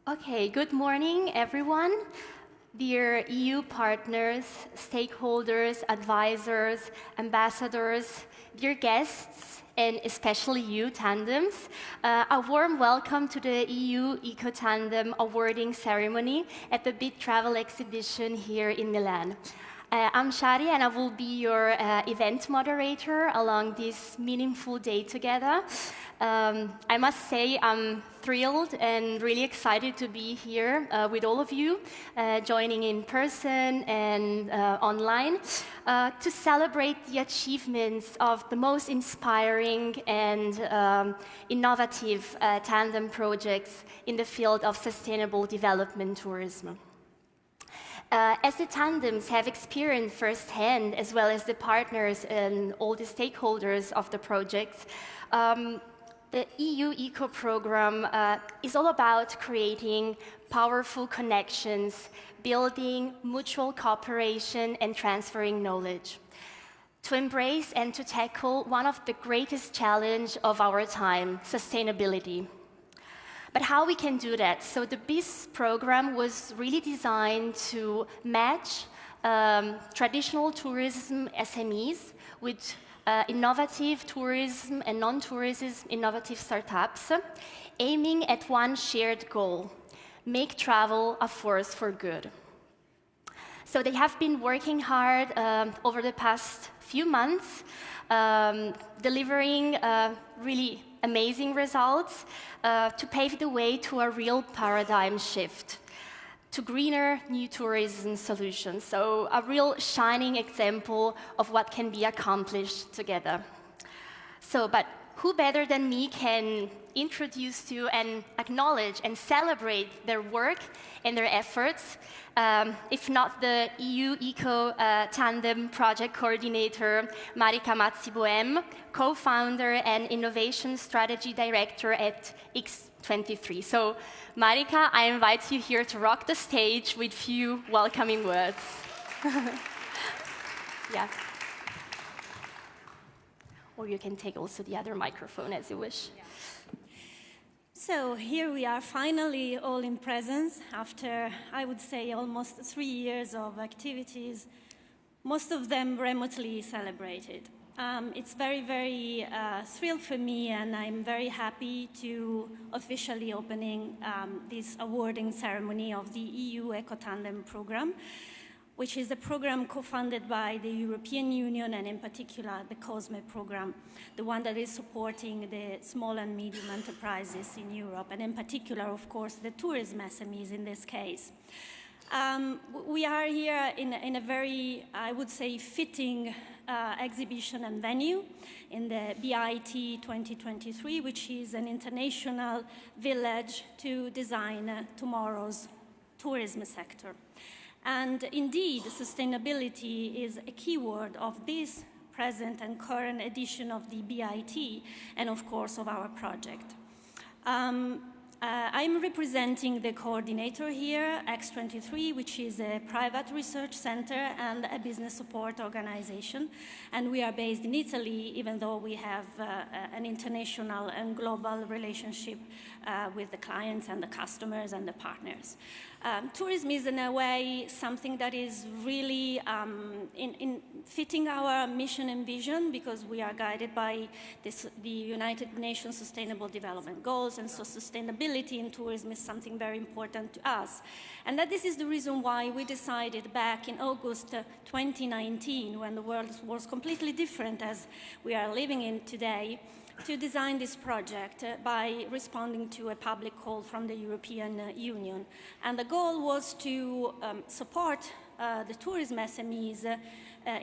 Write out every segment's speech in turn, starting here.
Okay, good morning, everyone. Dear EU partners, stakeholders, advisors, ambassadors, dear guests, and especially you, Tandems, a warm welcome to the EU ECO-TANDEM Awarding Ceremony at the BIT Travel Exhibition here in Milan. I'm Shari, and I will be your event moderator along this meaningful day together. I must say I'm thrilled and really excited to be here with all of you, joining in person and online, to celebrate the achievements of the most inspiring and innovative tandem projects in the field of sustainable development tourism. As the tandems have experienced firsthand, as well as the partners and all the stakeholders of the project, the EU ECO program is all about creating powerful connections, building mutual cooperation, and transferring knowledge to embrace and to tackle one of the greatest challenges of our time, sustainability. But how we can do that? So the BIS program was really designed to match traditional tourism SMEs with innovative tourism and non-tourism innovative startups, aiming at one shared goal: make travel a force for good. So they have been working hard over the past few months, delivering really amazing results to pave the way to a real paradigm shift, to greener new tourism solutions. So a real shining example of what can be accomplished together. So, but who better than me can introduce to and acknowledge and celebrate their work and their efforts, if not the EU ECO-TANDEM project coordinator, Marika Mazzi-Boehm, co-founder and innovation strategy director at X23. So, Marika, I invite you here to rock the stage with few welcoming words. Yeah. Or you can take also the other microphone as you wish. Yeah. So here we are finally all in presence after, I would say, almost 3 years of activities, most of them remotely celebrated. It's very thrilled for me, and I'm very happy to officially opening this awarding ceremony of the EU ECO-TANDEM program, which is a program co-funded by the European Union and in particular the COSME program, the one that is supporting the small and medium enterprises in Europe, and in particular, of course, the tourism SMEs in this case. We are here in a very, I would say, fitting exhibition and venue in the BIT 2023, which is an international village to design tomorrow's tourism sector. And indeed, sustainability is a keyword of this present and current edition of the BIT and, of course, of our project. I'm representing the coordinator here, X23, which is a private research center and a business support organization. And we are based in Italy, even though we have an international and global relationship with the clients and the customers and the partners. Tourism is, in a way, something that is really in fitting our mission and vision, because we are guided by the United Nations Sustainable Development Goals, and so sustainability in tourism is something very important to us. And that this is the reason why we decided back in August 2019, when the world was completely different as we are living in today, to design this project by responding to a public call from the European Union. And the goal was to support the tourism SMEs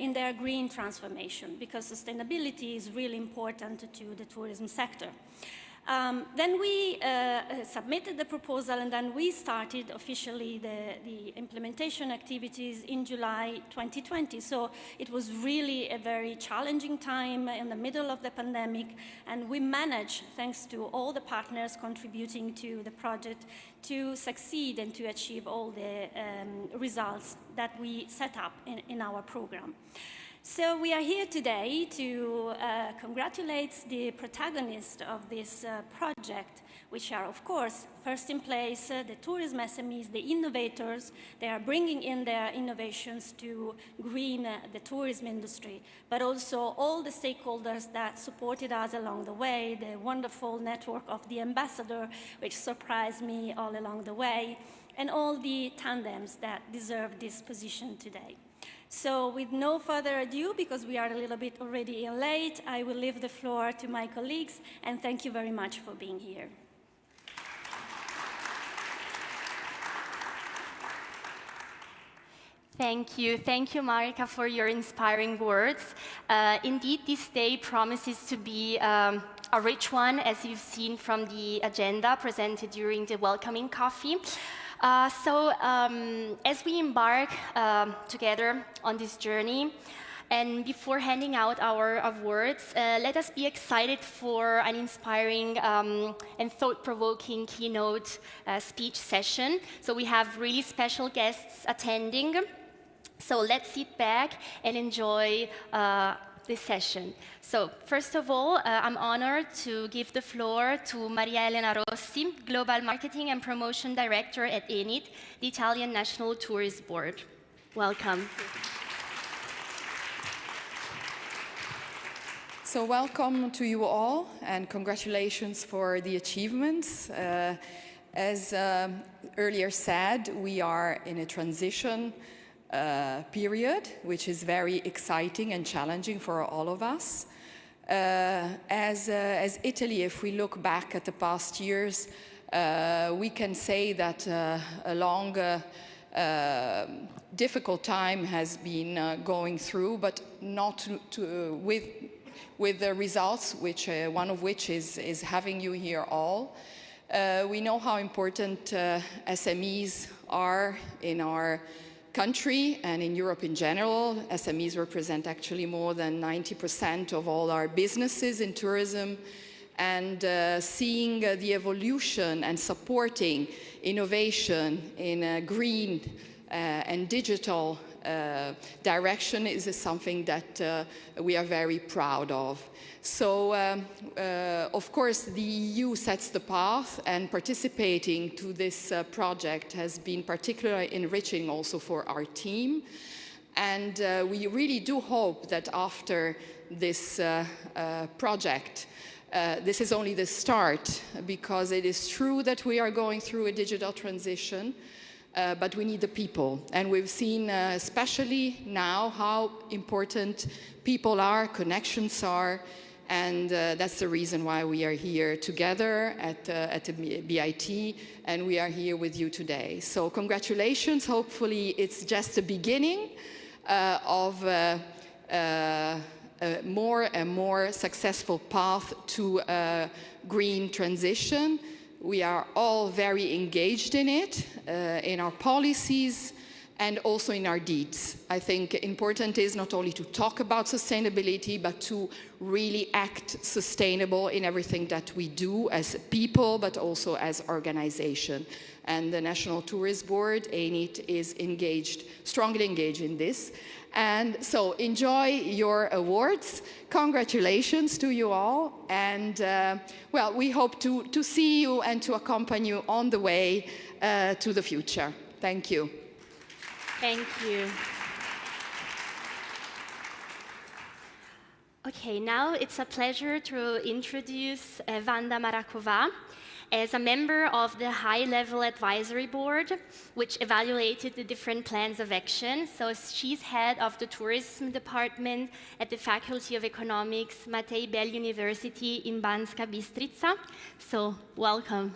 in their green transformation, because sustainability is really important to the tourism sector. Then we submitted the proposal, and then we started officially the implementation activities in July 2020. So it was really a very challenging time in the middle of the pandemic, and we managed, thanks to all the partners contributing to the project, to succeed and to achieve all the results that we set up in our program. So we are here today to congratulate the protagonists of this project, which are, of course, first in place, the tourism SMEs, the innovators. They are bringing in their innovations to green the tourism industry, but also all the stakeholders that supported us along the way, the wonderful network of the ambassador, which surprised me all along the way, and all the tandems that deserve this position today. So with no further ado, because we are a little bit already late, I will leave the floor to my colleagues, and thank you very much for being here. Thank you, Marika, for your inspiring words. Indeed, this day promises to be a rich one, as you've seen from the agenda presented during the welcoming coffee. As we embark together on this journey, and before handing out our awards, let us be excited for an inspiring and thought-provoking keynote speech session. So we have really special guests attending. So let's sit back and enjoy this session. So first of all, I'm honored to give the floor to Maria Elena Rossi, Global Marketing and Promotion Director at ENIT, the Italian National Tourist Board. Welcome. So welcome to you all, and congratulations for the achievements. As earlier said, we are in a transition period, which is very exciting and challenging for all of us. As Italy, if we look back at the past years, we can say that a long, difficult time has been going through, but not with the results, which one of which is having you here all. We know how important SMEs are in our country and in Europe in general. SMEs represent actually more than 90% of all our businesses in tourism, and seeing the evolution and supporting innovation in a green and digital direction is something that we are very proud of. So, of course, the EU sets the path, and participating to this project has been particularly enriching also for our team. And we really do hope that after this project, this is only the start, because it is true that we are going through a digital transition, but we need the people. And we've seen, especially now, how important people are, connections are, and that's the reason why we are here together at the BIT, and we are here with you today. So congratulations. Hopefully it's just the beginning of a more and more successful path to green transition. We are all very engaged in it, in our policies, and also in our deeds. I think important is not only to talk about sustainability, but to really act sustainable in everything that we do as people, but also as organization. And the National Tourist Board, ENIT, is engaged, strongly engaged in this. And so enjoy your awards. Congratulations to you all. And well, we hope to see you and to accompany you on the way to the future. Thank you. Thank you. Okay, now it's a pleasure to introduce Wanda Marakova as a member of the High-Level Advisory Board, which evaluated the different plans of action. So she's head of the Tourism Department at the Faculty of Economics, Matei Bell University in Banska Bystrica. So welcome.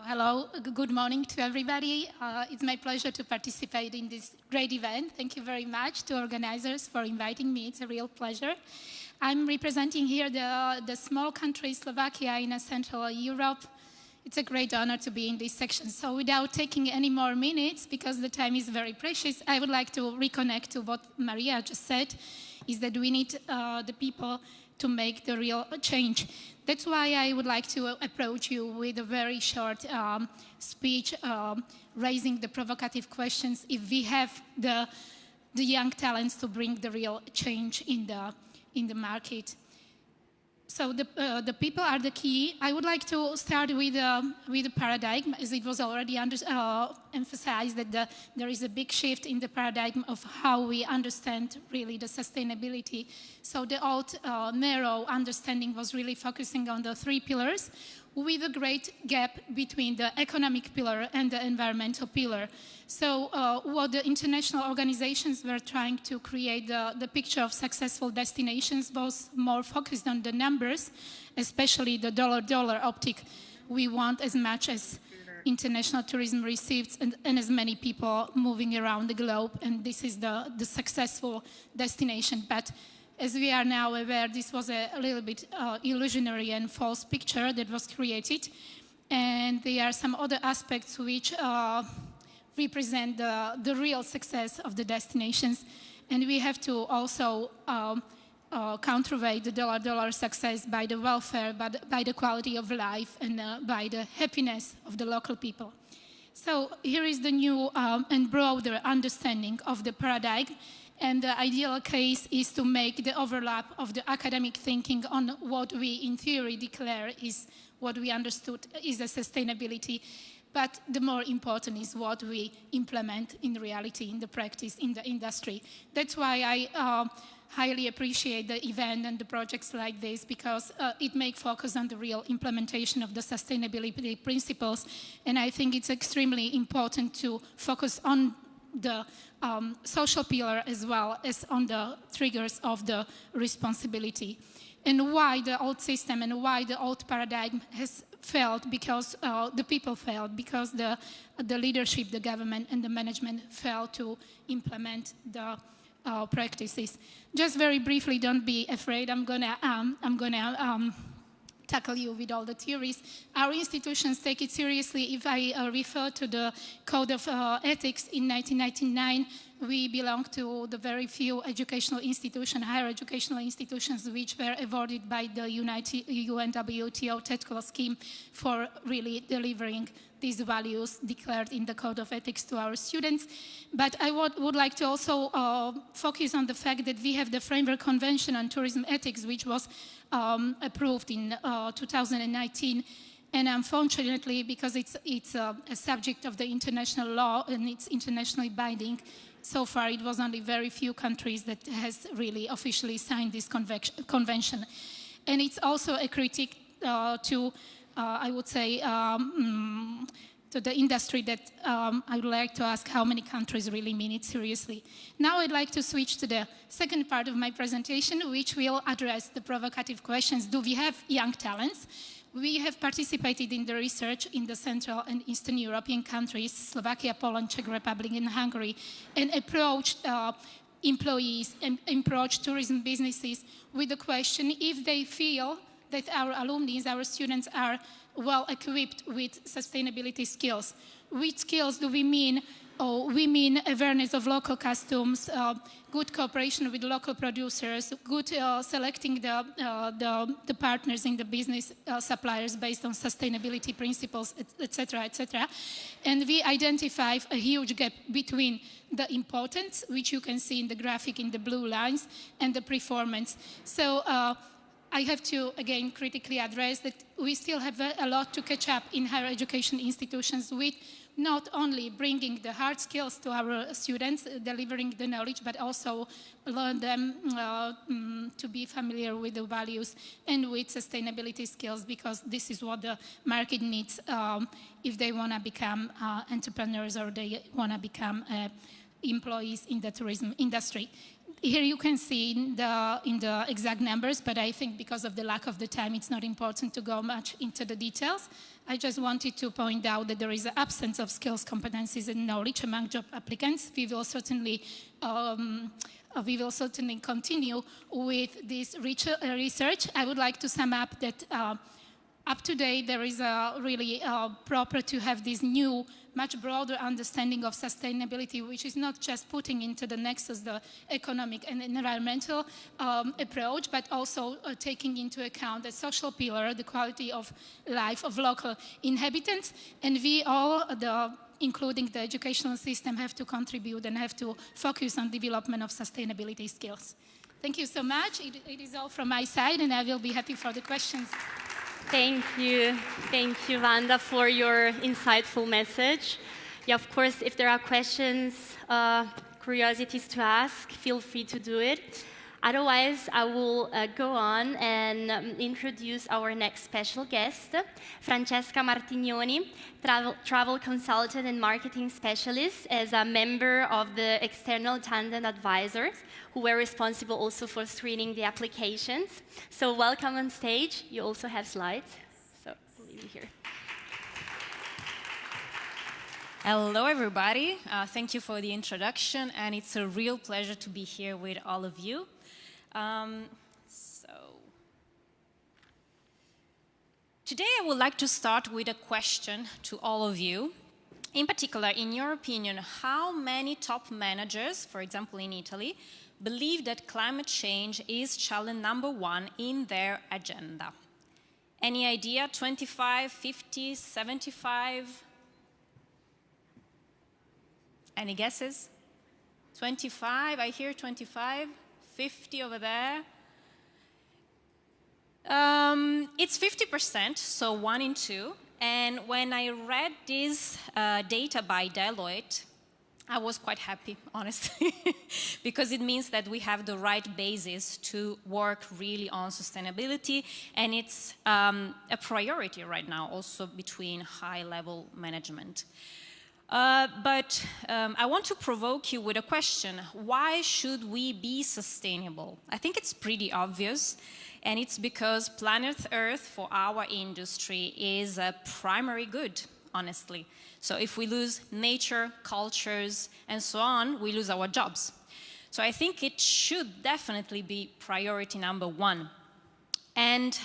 Hello, good morning to everybody. It's my pleasure to participate in this great event. Thank you very much to organizers for inviting me. It's a real pleasure. I'm representing here the small country Slovakia in Central Europe. It's a great honor to be in this section. So without taking any more minutes, because the time is very precious, I would like to reconnect to what Maria just said, is that we need the people to make the real change. That's why I would like to approach you with a very short speech, raising the provocative questions if we have the young talents to bring the real change in the market. So the people are the key. I would like to start with the paradigm, as it was already emphasized that there is a big shift in the paradigm of how we understand really the sustainability. So the old narrow understanding was really focusing on the 3 pillars, with a great gap between the economic pillar and the environmental pillar. So what the international organizations were trying to create the picture of successful destinations was more focused on the numbers, especially the dollar optic. We want as much as international tourism receives and as many people moving around the globe, and this is the successful destination. But as we are now aware, this was a little bit illusionary and false picture that was created. And there are some other aspects which represent the real success of the destinations. And we have to also counterweight the dollar success by the welfare, by the quality of life, and by the happiness of the local people. So here is the new and broader understanding of the paradigm. And the ideal case is to make the overlap of the academic thinking on what we in theory declare is what we understood is a sustainability. But the more important is what we implement in reality, in the practice, in the industry. That's why I highly appreciate the event and the projects like this, because it makes focus on the real implementation of the sustainability principles. And I think it's extremely important to focus on the social pillar as well as on the triggers of the responsibility. And why the old system and why the old paradigm has failed, because the people failed, because the leadership, the government and the management failed to implement the practices. Just very briefly, don't be afraid, I'm gonna tackle you with all the theories. Our institutions take it seriously. If I refer to the Code of Ethics in 1999, we belong to the very few educational institutions, higher educational institutions, which were awarded by the UNWTO TEDCO scheme for really delivering these values declared in the Code of Ethics to our students. But I would like to also focus on the fact that we have the Framework Convention on Tourism Ethics, which was approved in 2019. And unfortunately, because it's a subject of the international law and it's internationally binding, so far it was only very few countries that has really officially signed this convention. And it's also a critique to, I would say, to the industry that I would like to ask how many countries really mean it seriously. Now I'd like to switch to the second part of my presentation, which will address the provocative questions. Do we have young talents? We have participated in the research in the Central and Eastern European countries, Slovakia, Poland, Czech Republic, and Hungary, and approached employees and approached tourism businesses with the question if they feel that our alumni, our students, are well equipped with sustainability skills. Which skills do we mean? Oh, we mean awareness of local customs, good cooperation with local producers, good selecting the partners in the business suppliers based on sustainability principles, etc., etc. And we identify a huge gap between the importance, which you can see in the graphic in the blue lines, and the performance. So I have to, again, critically address that we still have a lot to catch up in higher education institutions with not only bringing the hard skills to our students, delivering the knowledge, but also learn them to be familiar with the values and with sustainability skills, because this is what the market needs if they want to become entrepreneurs or they want to become employees in the tourism industry. Here you can see in the exact numbers, but I think because of the lack of the time, it's not important to go much into the details. I just wanted to point out that there is an absence of skills, competencies, and knowledge among job applicants. We will certainly continue with this research. I would like to sum up that up to date, there is really proper to have this new, much broader understanding of sustainability, which is not just putting into the nexus the economic and environmental approach, but also taking into account the social pillar, the quality of life of local inhabitants. And we all, including the educational system, have to contribute and have to focus on development of sustainability skills. Thank you so much. It is all from my side, and I will be happy for the questions. Thank you, Wanda, for your insightful message. Yeah, of course, if there are questions, curiosities to ask, feel free to do it. Otherwise, I will go on and introduce our next special guest, Francesca Martignoni, travel consultant and marketing specialist, as a member of the external tandem advisors, who were responsible also for screening the applications. So welcome on stage. You also have slides, so I'll leave you here. Hello, everybody. Thank you for the introduction, and it's a real pleasure to be here with all of you. Today I would like to start with a question to all of you. In particular, in your opinion, how many top managers, for example in Italy, believe that climate change is challenge number one in their agenda? Any idea? 25, 50, 75? Any guesses? 25, I hear 25. 50 over there. It's 50%, so 1 in 2. And when I read this data by Deloitte, I was quite happy, honestly, because it means that we have the right basis to work really on sustainability, and it's a priority right now also between high-level management. But I want to provoke you with a question. Why should we be sustainable? I think it's pretty obvious, and it's because planet Earth for our industry is a primary good, honestly. So if we lose nature, cultures, and so on, we lose our jobs. So I think it should definitely be priority number one. And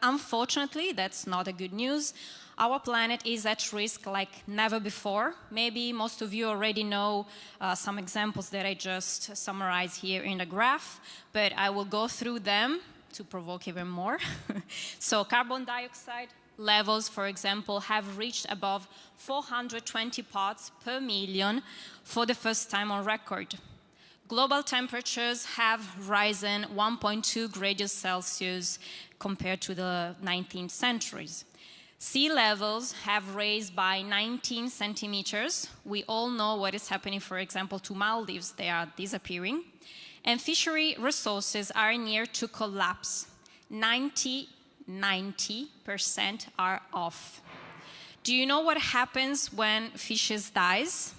unfortunately, that's not a good news. Our planet is at risk like never before. Maybe most of you already know some examples that I just summarized here in the graph, but I will go through them to provoke even more. So carbon dioxide levels, for example, have reached above 420 parts per million for the first time on record. Global temperatures have risen 1.2 degrees Celsius compared to the 19th centuries. Sea levels have raised by 19 centimeters. We all know what is happening, for example, to Maldives. They are disappearing. And fishery resources are near to collapse. 90% are off. Do you know what happens when fishes dies?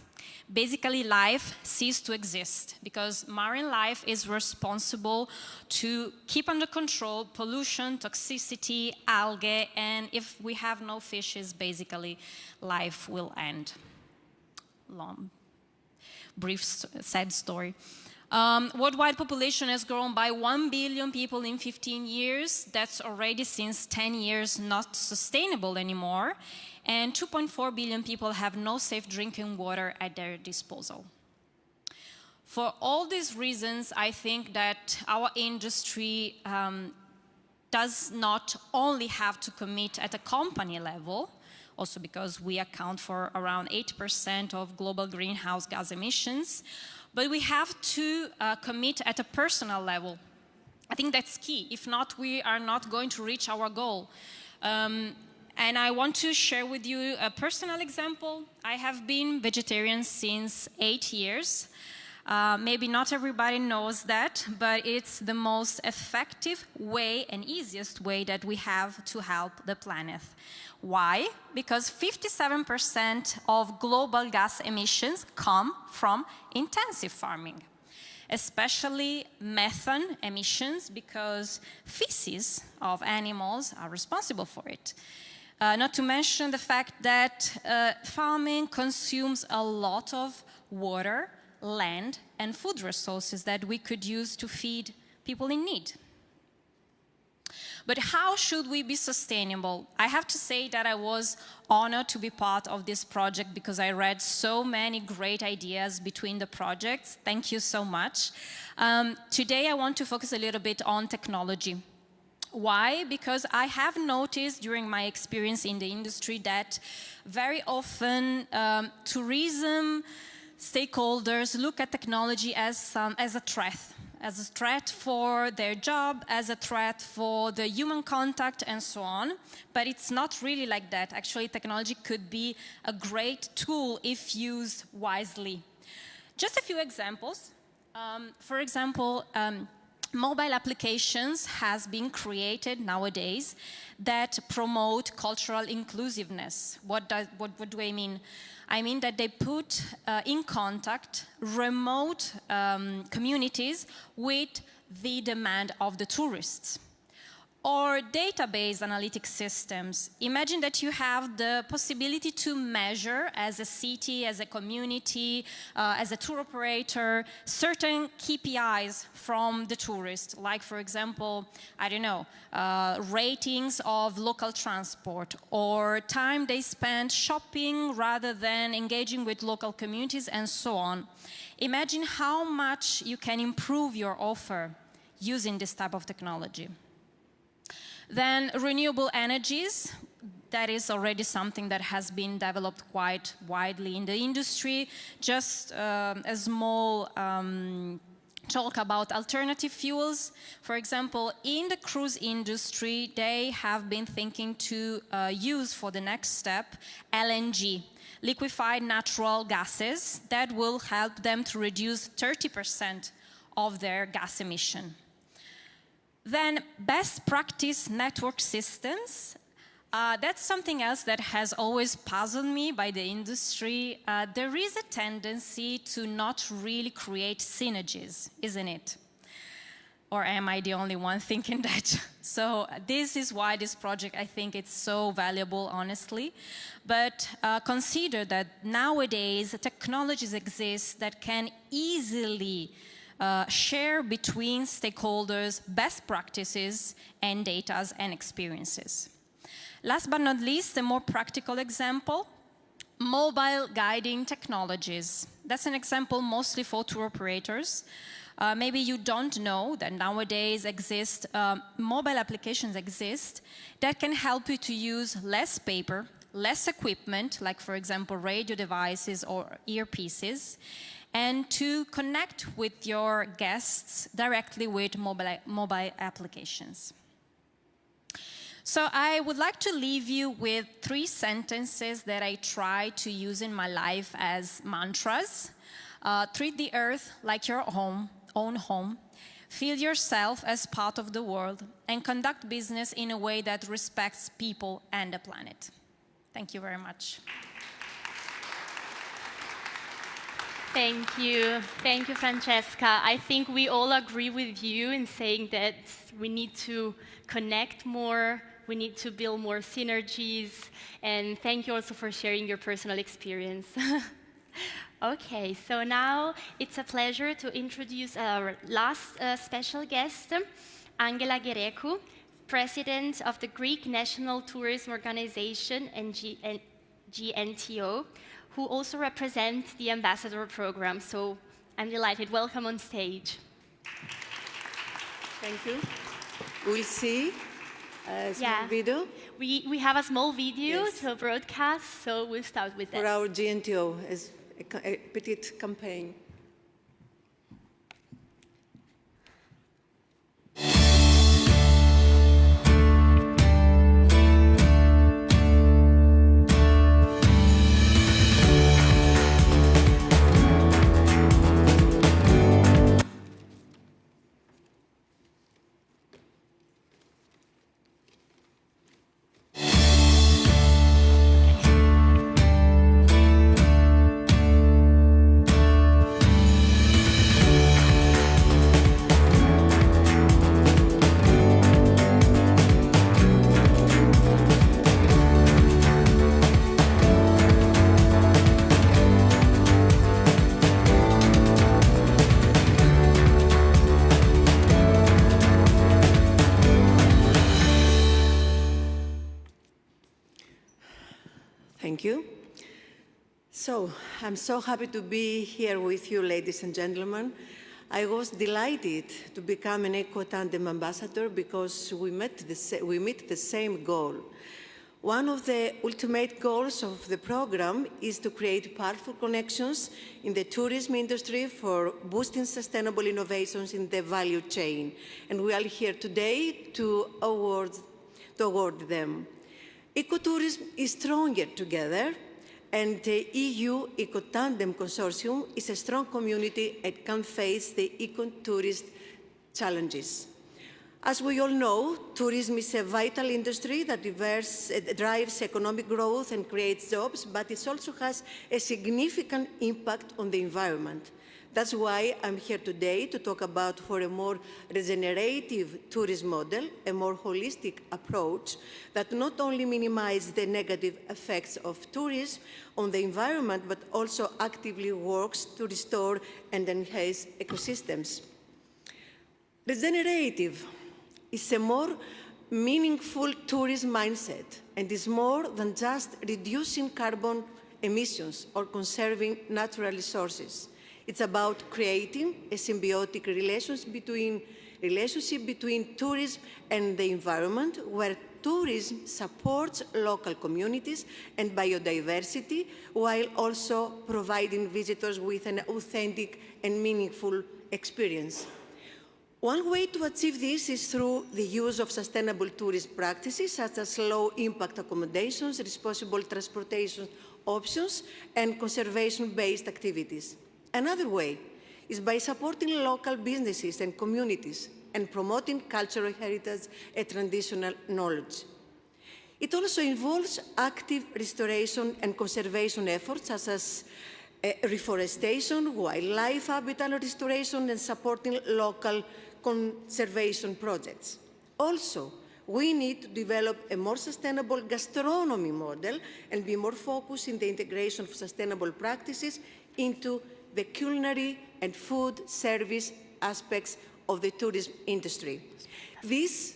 Basically, life ceases to exist because marine life is responsible to keep under control pollution, toxicity, algae, and if we have no fishes, basically life will end. Long, brief, sad story. Worldwide population has grown by 1 billion people in 15 years. That's already since 10 years not sustainable anymore. And 2.4 billion people have no safe drinking water at their disposal. For all these reasons, I think that our industry does not only have to commit at a company level, also because we account for around 8% of global greenhouse gas emissions, but we have to commit at a personal level. I think that's key. If not, we are not going to reach our goal. And I want to share with you a personal example. I have been vegetarian since 8 years. Maybe not everybody knows that, but it's the most effective way and easiest way that we have to help the planet. Why? Because 57% of global gas emissions come from intensive farming, especially methane emissions, because feces of animals are responsible for it. Not to mention the fact that farming consumes a lot of water, land, and food resources that we could use to feed people in need. But how should we be sustainable? I have to say that I was honored to be part of this project because I read so many great ideas between the projects. Thank you so much. Today I want to focus a little bit on technology. Why? Because I have noticed during my experience in the industry that very often tourism stakeholders look at technology as a threat for their job, as a threat for the human contact and so on. But it's not really like that. Actually, technology could be a great tool if used wisely. Just a few examples. For example, mobile applications has been created nowadays that promote cultural inclusiveness. What do I mean? I mean that they put in contact remote communities with the demand of the tourists. Or database analytic systems. Imagine that you have the possibility to measure as a city, as a community, as a tour operator, certain KPIs from the tourist, like for example, I don't know, ratings of local transport or time they spend shopping rather than engaging with local communities and so on. Imagine how much you can improve your offer using this type of technology. Then renewable energies, that is already something that has been developed quite widely in the industry. Just a small talk about alternative fuels. For example, in the cruise industry, they have been thinking to use for the next step LNG, liquefied natural gases, that will help them to reduce 30% of their gas emission. Then best practice network systems. That's something else that has always puzzled me by the industry. There is a tendency to not really create synergies, isn't it? Or am I the only one thinking that? So this is why this project, I think it's so valuable, honestly. But consider that nowadays technologies exist that can easily share between stakeholders best practices and data and experiences. Last but not least, a more practical example, mobile guiding technologies. That's an example mostly for tour operators. Maybe you don't know that nowadays mobile applications exist that can help you to use less paper, less equipment, like for example radio devices or earpieces, and to connect with your guests directly with mobile applications. So I would like to leave you with 3 sentences that I try to use in my life as mantras. Treat the earth like your own home. Feel yourself as part of the world and conduct business in a way that respects people and the planet. Thank you very much. Thank you. Thank you, Francesca. I think we all agree with you in saying that we need to connect more, we need to build more synergies, and thank you also for sharing your personal experience. Okay, so now it's a pleasure to introduce our last special guest, Angela Gereku, President of the Greek National Tourism Organization and GNTO, who also represents the Ambassador Program. So I'm delighted. Welcome on stage. Thank you. We'll see a small video. We have a small video Yes. to broadcast, so we'll start with that. For our GNTO as a petite campaign. you. So, I'm so happy to be here with you, ladies and gentlemen. I was delighted to become an ECO-TANDEM ambassador because we meet the same goal. One of the ultimate goals of the program is to create powerful connections in the tourism industry for boosting sustainable innovations in the value chain. And we are here today to award them. Ecotourism is stronger together, and the EU ECO-TANDEM Consortium is a strong community and can face the eco-tourist challenges. As we all know, tourism is a vital industry that drives economic growth and creates jobs, but it also has a significant impact on the environment. That's why I'm here today to talk about for a more regenerative tourism model, a more holistic approach that not only minimizes the negative effects of tourism on the environment, but also actively works to restore and enhance ecosystems. Regenerative is a more meaningful tourism mindset and is more than just reducing carbon emissions or conserving natural resources. It's about creating a symbiotic relationship between tourism and the environment, where tourism supports local communities and biodiversity, while also providing visitors with an authentic and meaningful experience. One way to achieve this is through the use of sustainable tourism practices, such as low-impact accommodations, responsible transportation options, and conservation-based activities. Another way is by supporting local businesses and communities and promoting cultural heritage and traditional knowledge. It also involves active restoration and conservation efforts, such as reforestation, wildlife habitat restoration, and supporting local conservation projects. Also, we need to develop a more sustainable gastronomy model and be more focused in the integration of sustainable practices into the culinary and food service aspects of the tourism industry. This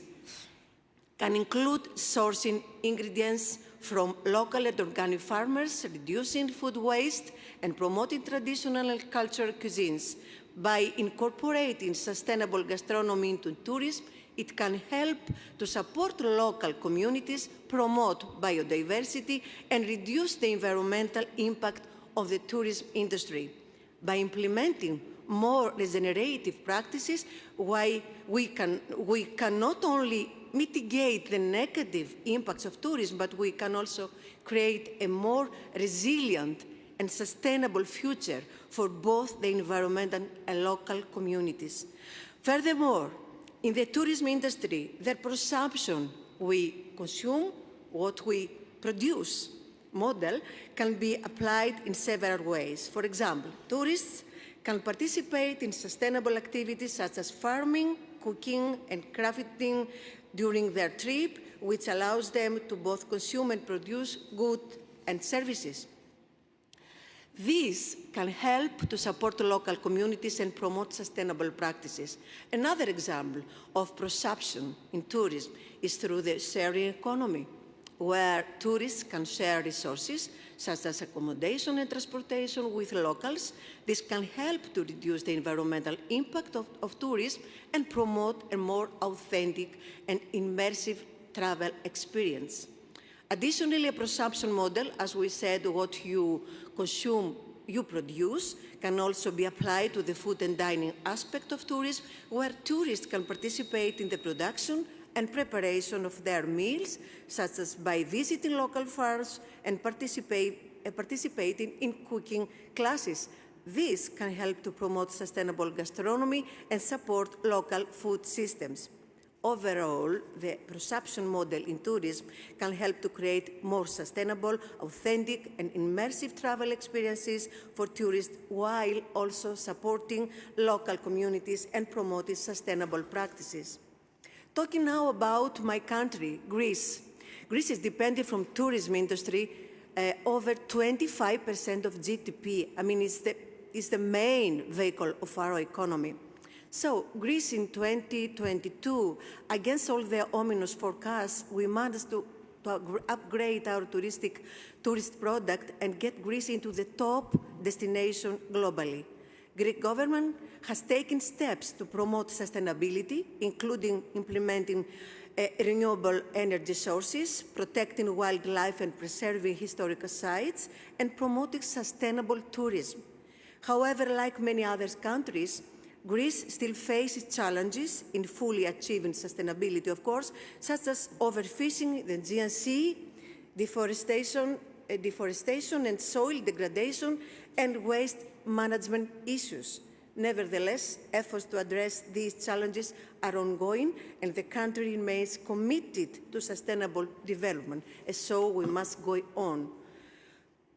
can include sourcing ingredients from local and organic farmers, reducing food waste, and promoting traditional and cultural cuisines. By incorporating sustainable gastronomy into tourism, it can help to support local communities, promote biodiversity, and reduce the environmental impact of the tourism industry. By implementing more regenerative practices, we can not only mitigate the negative impacts of tourism, but we can also create a more resilient and sustainable future for both the environment and local communities. Furthermore, in the tourism industry, the perception we consume, what we produce model can be applied in several ways. For example, tourists can participate in sustainable activities such as farming, cooking, and crafting during their trip, which allows them to both consume and produce goods and services. This can help to support local communities and promote sustainable practices. Another example of perception in tourism is through the sharing economy, where tourists can share resources such as accommodation and transportation with locals. This can help to reduce the environmental impact of tourism and promote a more authentic and immersive travel experience. Additionally, a perception model, as we said, what you consume, you produce, can also be applied to the food and dining aspect of tourism, where tourists can participate in the production and preparation of their meals, such as by visiting local farms and participating in cooking classes. This can help to promote sustainable gastronomy and support local food systems. Overall, the perception model in tourism can help to create more sustainable, authentic, and immersive travel experiences for tourists, while also supporting local communities and promoting sustainable practices. Talking now about my country, Greece. Greece is dependent from tourism industry over 25% of GDP. I mean, it's the main vehicle of our economy. So Greece in 2022, against all the ominous forecasts, we managed to upgrade our tourist product and get Greece into the top destination globally. Greek government has taken steps to promote sustainability, including implementing renewable energy sources, protecting wildlife and preserving historical sites, and promoting sustainable tourism. However, like many other countries, Greece still faces challenges in fully achieving sustainability, of course, such as overfishing the Aegean Sea, deforestation and soil degradation, and waste management issues. Nevertheless, efforts to address these challenges are ongoing, and the country remains committed to sustainable development, and so we must go on.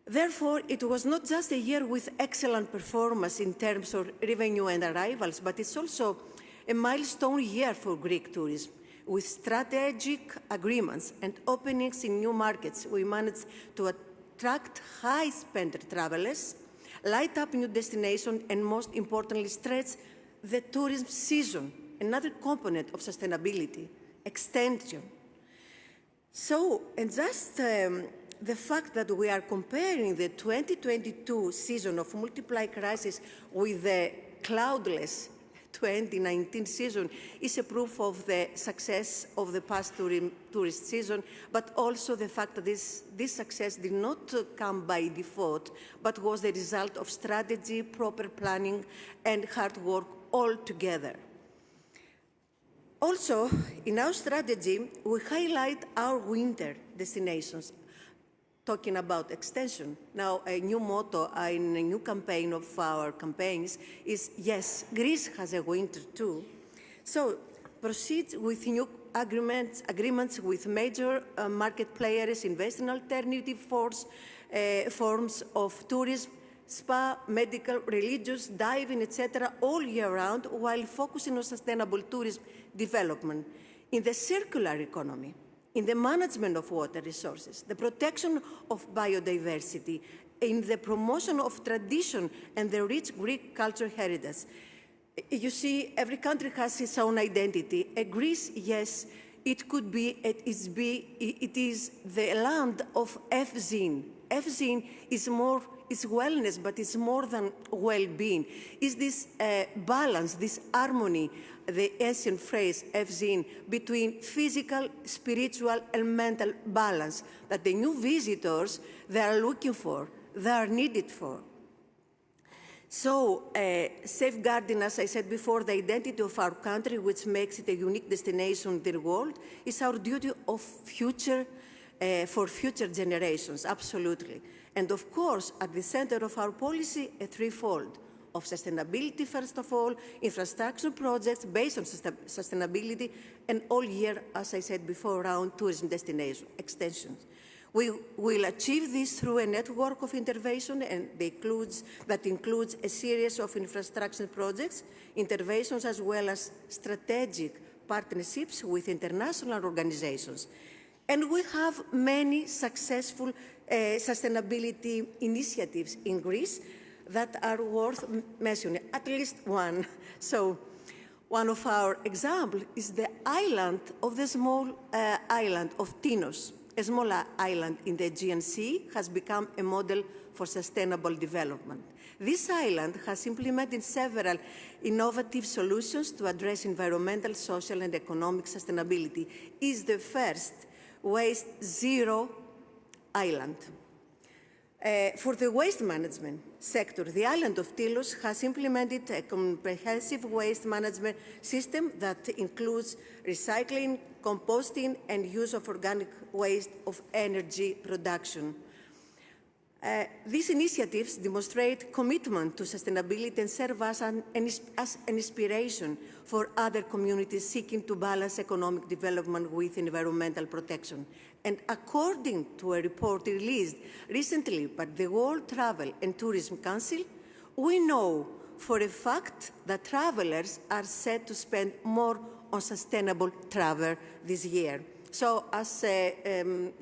Therefore, it was not just a year with excellent performance in terms of revenue and arrivals, but it's also a milestone year for Greek tourism. With strategic agreements and openings in new markets, we managed to attract high-spender travelers, light up new destinations, and most importantly, stretch the tourism season, another component of sustainability, extension. So, and just the fact that we are comparing the 2022 season of multiply crisis with the cloudless 2019 season is a proof of the success of the past tourist season, but also the fact that this success did not come by default, but was the result of strategy, proper planning, and hard work all together. Also, in our strategy, we highlight our winter destinations, talking about extension. Now, a new motto in a new campaign of our campaigns is, yes, Greece has a winter too. So, proceed with new agreements with major market players, invest in alternative forms of tourism, spa, medical, religious, diving, etc., all year round, while focusing on sustainable tourism development. In the circular economy, in the management of water resources, the protection of biodiversity, in the promotion of tradition and the rich Greek cultural heritage. You see, every country has its own identity. Greece, yes, it could be, it is the land of F-zine. F-zine is wellness, but it's more than well-being. It's this balance, this harmony, the ancient phrase, F-zine, between physical, spiritual, and mental balance that the new visitors, they are looking for, they are needed for. So, safeguarding, as I said before, the identity of our country, which makes it a unique destination in the world, is our duty of for future generations, absolutely. And of course, at the center of our policy, a threefold: of sustainability, first of all, infrastructure projects based on sustainability, and all year, as I said before, around tourism destination extensions. We will achieve this through a network of intervention and that includes a series of infrastructure projects, interventions, as well as strategic partnerships with international organizations. And we have many successful sustainability initiatives in Greece that are worth mentioning, at least one. So one of our examples is the island of the small island of Tinos. A small island in the Aegean Sea has become a model for sustainable development. This island has implemented several innovative solutions to address environmental, social, and economic sustainability. It is the first waste zero island. For the waste management sector, the island of Tilos has implemented a comprehensive waste management system that includes recycling, composting, and use of organic waste of energy production. These initiatives demonstrate commitment to sustainability and serve as an inspiration for other communities seeking to balance economic development with environmental protection. And according to a report released recently by the World Travel and Tourism Council, we know for a fact that travelers are set to spend more on sustainable travel this year. So as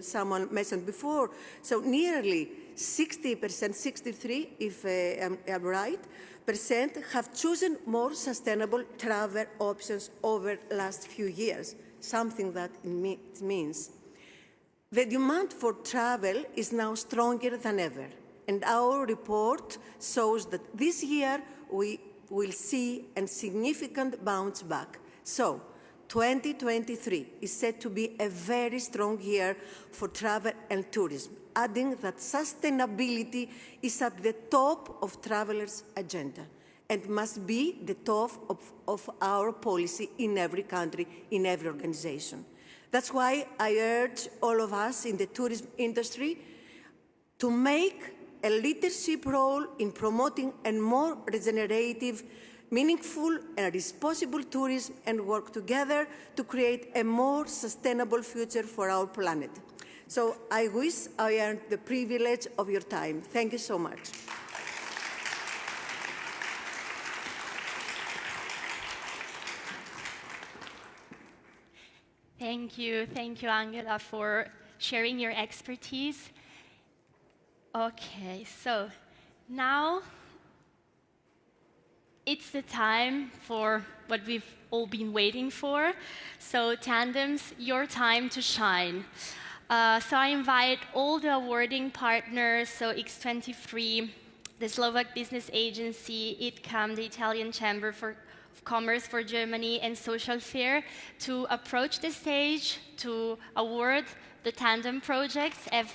someone mentioned before, so nearly 60%, 63, if I'm right, percent have chosen more sustainable travel options over the last few years, something that it means. The demand for travel is now stronger than ever, and our report shows that this year we will see a significant bounce back. So, 2023 is set to be a very strong year for travel and tourism, adding that sustainability is at the top of travelers' agenda and must be the top of our policy in every country, in every organization. That's why I urge all of us in the tourism industry to make a leadership role in promoting a more regenerative, meaningful and responsible tourism and work together to create a more sustainable future for our planet. So I wish I earned the privilege of your time. Thank you so much. Thank you, Angela, for sharing your expertise. Okay, so now it's the time for what we've all been waiting for. So Tandems, your time to shine. So I invite all the awarding partners, so X23, the Slovak Business Agency, ITCAM, the Italian Chamber of Commerce for Germany, and Social Fair to approach the stage to award the Tandem projects. As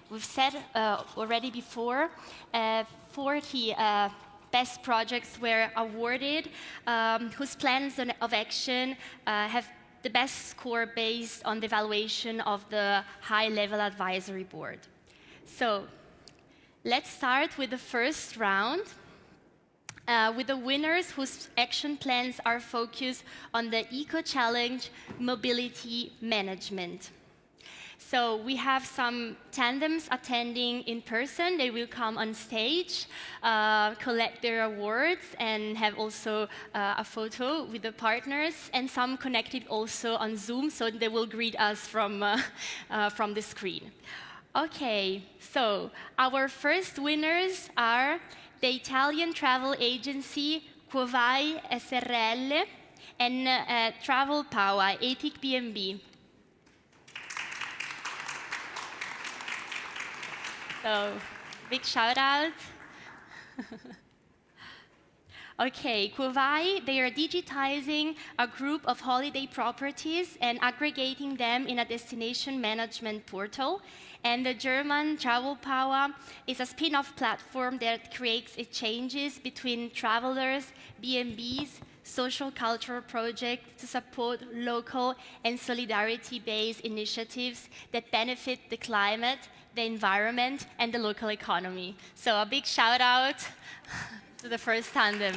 we've said already before, 40 best projects were awarded, whose plans of action have the best score based on the evaluation of the high-level advisory board. So let's start with the first round, with the winners whose action plans are focused on the Eco-Challenge Mobility Management. So we have some tandems attending in person. They will come on stage, collect their awards, and have also a photo with the partners, and some connected also on Zoom, so they will greet us from the screen. Okay, so our first winners are the Italian travel agency Quovai SRL and Travel Power, Ethic B&B. So, big shout out. Okay, Quovai, they are digitizing a group of holiday properties and aggregating them in a destination management portal. And the German Travel Power is a spin-off platform that creates exchanges between travelers, B&Bs, social cultural projects to support local and solidarity-based initiatives that benefit the climate, the environment, and the local economy. So a big shout out to the first tandem.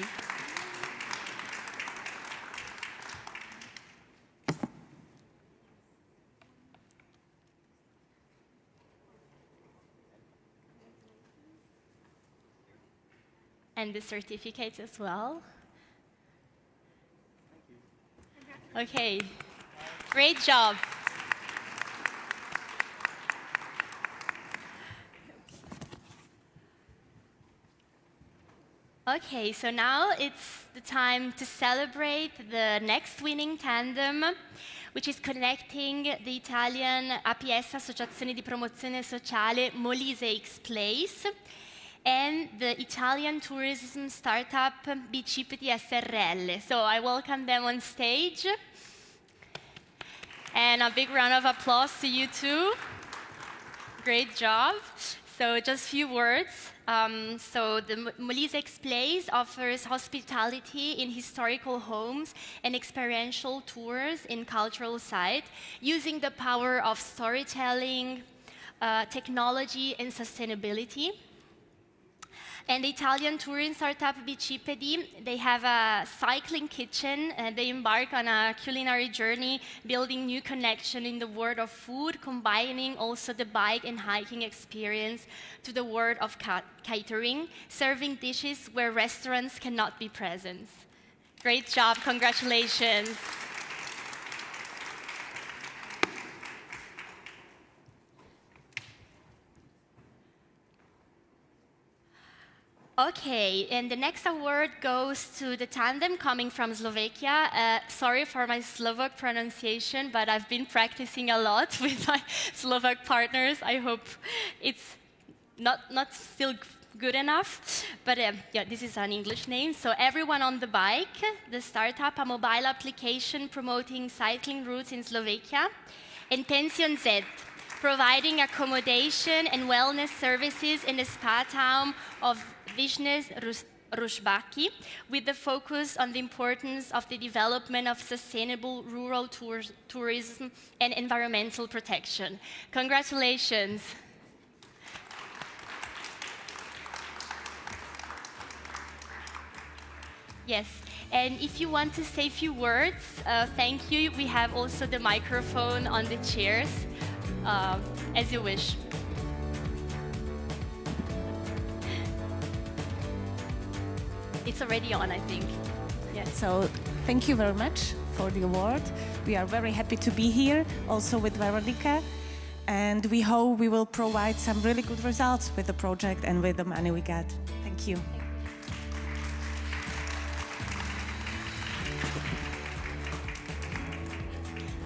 And the certificates as well. Okay, great job. Okay, so now it's the time to celebrate the next winning tandem, which is connecting the Italian APS, Associazione di Promozione Sociale, Molise X Place, and the Italian tourism startup BIT SRL. So I welcome them on stage. And a big round of applause to you too. Great job. So just a few words. So the Molise X Place offers hospitality in historical homes and experiential tours in cultural sites using the power of storytelling, technology, and sustainability. And the Italian touring startup Bicipedi, they have a cycling kitchen, and they embark on a culinary journey, building new connection in the world of food, combining also the bike and hiking experience to the world of catering, serving dishes where restaurants cannot be present. Great job, congratulations. Okay, and the next award goes to the tandem coming from Slovakia. Sorry for my Slovak pronunciation, but I've been practicing a lot with my Slovak partners. I hope it's not still good enough, but yeah, this is an English name. So Everyone on the Bike, the startup, a mobile application promoting cycling routes in Slovakia, and Pension Z, providing accommodation and wellness services in the spa town of Vyšné Ružbáky, with the focus on the importance of the development of sustainable rural tourism and environmental protection. Congratulations. Yes, and if you want to say a few words, thank you. We have also the microphone on the chairs, as you wish. It's already on, I think. Yes. So thank you very much for the award. We are very happy to be here, also with Veronica, and we hope we will provide some really good results with the project and with the money we got. Thank you.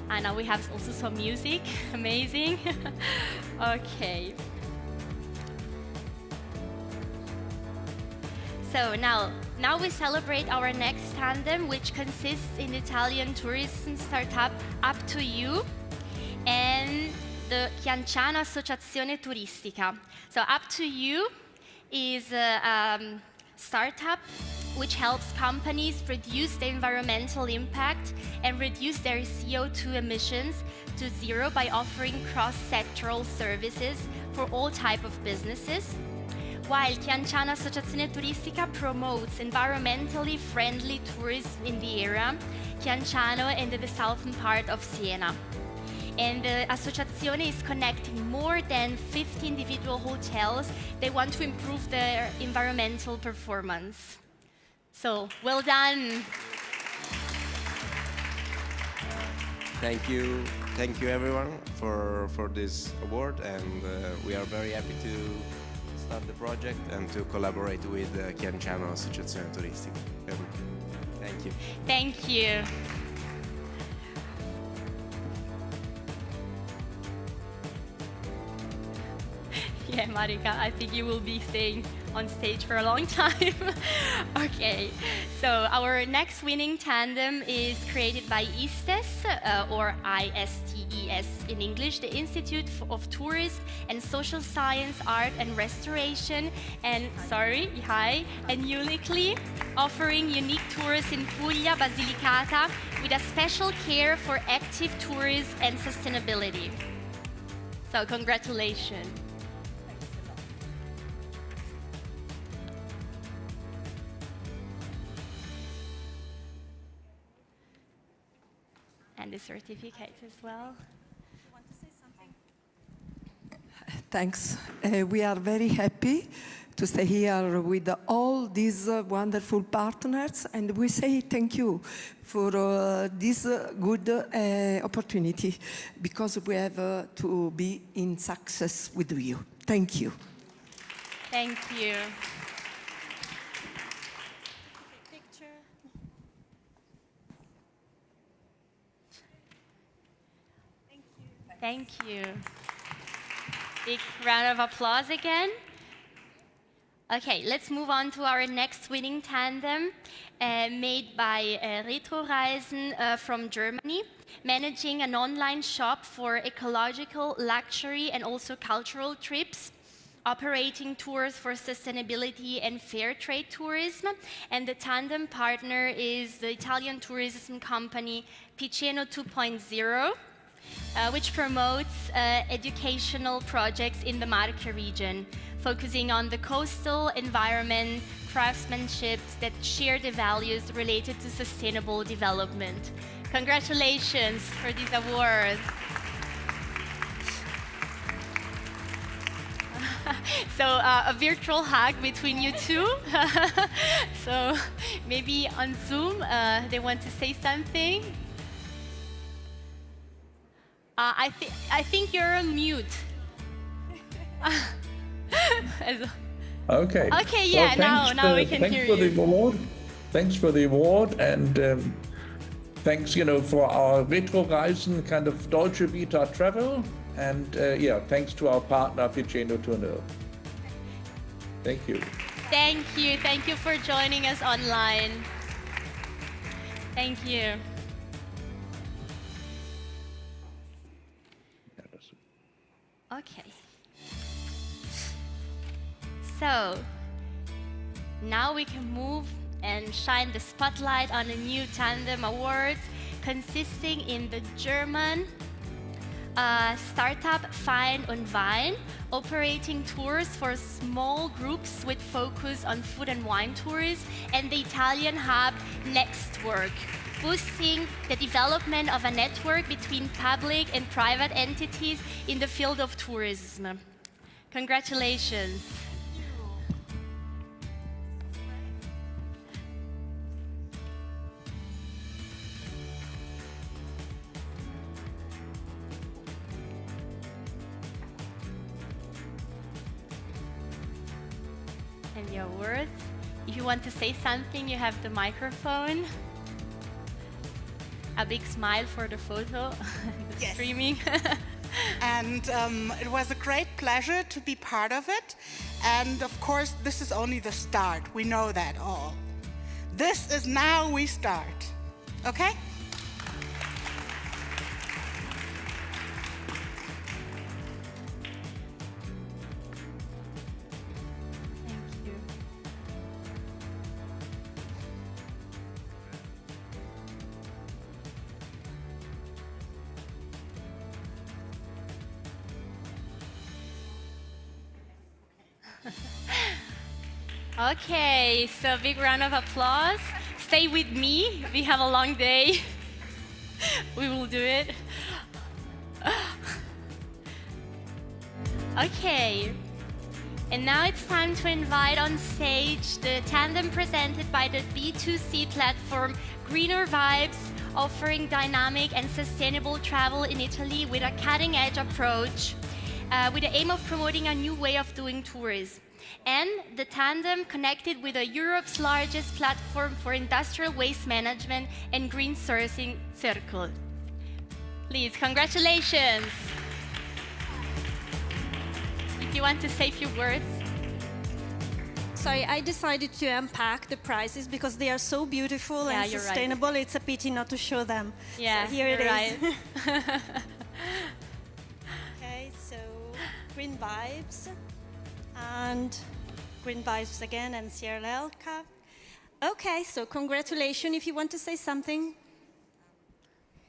And now we have also some music. Amazing. Okay. So now we celebrate our next tandem, which consists in the Italian tourism startup Up to You and the Chianciano Associazione Turistica. So Up to You is a startup which helps companies reduce their environmental impact and reduce their CO2 emissions to zero by offering cross-sectoral services for all types of businesses, while Chianciano Associazione Turistica promotes environmentally friendly tourism in the area, Chianciano and the southern part of Siena. And the Associazione is connecting more than 50 individual hotels. They want to improve their environmental performance. So, well done. Thank you everyone for this award, and we are very happy to start the project and to collaborate with Chianciano Associazione Turistica. Thank you. Thank you. Yeah, Marika, I think you will be staying on stage for a long time. Okay, so our next winning tandem is created by ISTES, or ISTES in English, the Institute of Tourism and Social Science, Art and Restoration, and uniquely offering unique tours in Puglia, Basilicata, with a special care for active tourism and sustainability. So congratulations. And the certificate as well. You want to say something? Thanks. We are very happy to stay here with all these wonderful partners, and we say thank you for this good opportunity, because we have to be in success with you. Thank you. Thank you. Thank you. Big round of applause again. Okay, let's move on to our next winning tandem, made by Retroreisen from Germany, managing an online shop for ecological, luxury, and also cultural trips, operating tours for sustainability and fair trade tourism. And the tandem partner is the Italian tourism company Piceno 2.0. Which promotes educational projects in the Marche region, focusing on the coastal environment, craftsmanship that share the values related to sustainable development. Congratulations for this award. So a virtual hug between you two. So maybe on Zoom they want to say something. I think you're on mute. Okay. Okay, yeah, now we can hear you. Thanks for the award, and thanks, for our Retro-Reisen kind of Deutsche Vita travel, and thanks to our partner Ficeno Tourneur. Thank you. Thank you for joining us online. Thank you. Okay. So, now we can move and shine the spotlight on a new Tandem Awards consisting in the German startup Fein und Wein, operating tours for small groups with focus on food and wine tours, and the Italian hub Nextwork, boosting the development of a network between public and private entities in the field of tourism. Congratulations. And your words. If you want to say something, you have the microphone. A big smile for the photo, the Yes. streaming. And it was a great pleasure to be part of it. And of course, this is only the start. We know that all. This is now we start. Okay? Thank you. Okay, so big round of applause. Stay with me. We have a long day. We will do it. Okay. And now it's time to invite on stage the tandem presented by the B2C platform Greener Vibes, offering dynamic and sustainable travel in Italy with a cutting-edge approach, with the aim of promoting a new way of doing tourism. And the tandem connected with Europe's largest platform for industrial waste management and green sourcing circle. Please, congratulations. If you want to say a few words. Sorry, I decided to unpack the prizes because they are so beautiful Yeah, and you're right. sustainable. It's a pity not to show them. Yeah, so here it you're is. right. Okay, so Green Vibes and Green Vibes again and Sierra Elka. Okay, so congratulations. If you want to say something.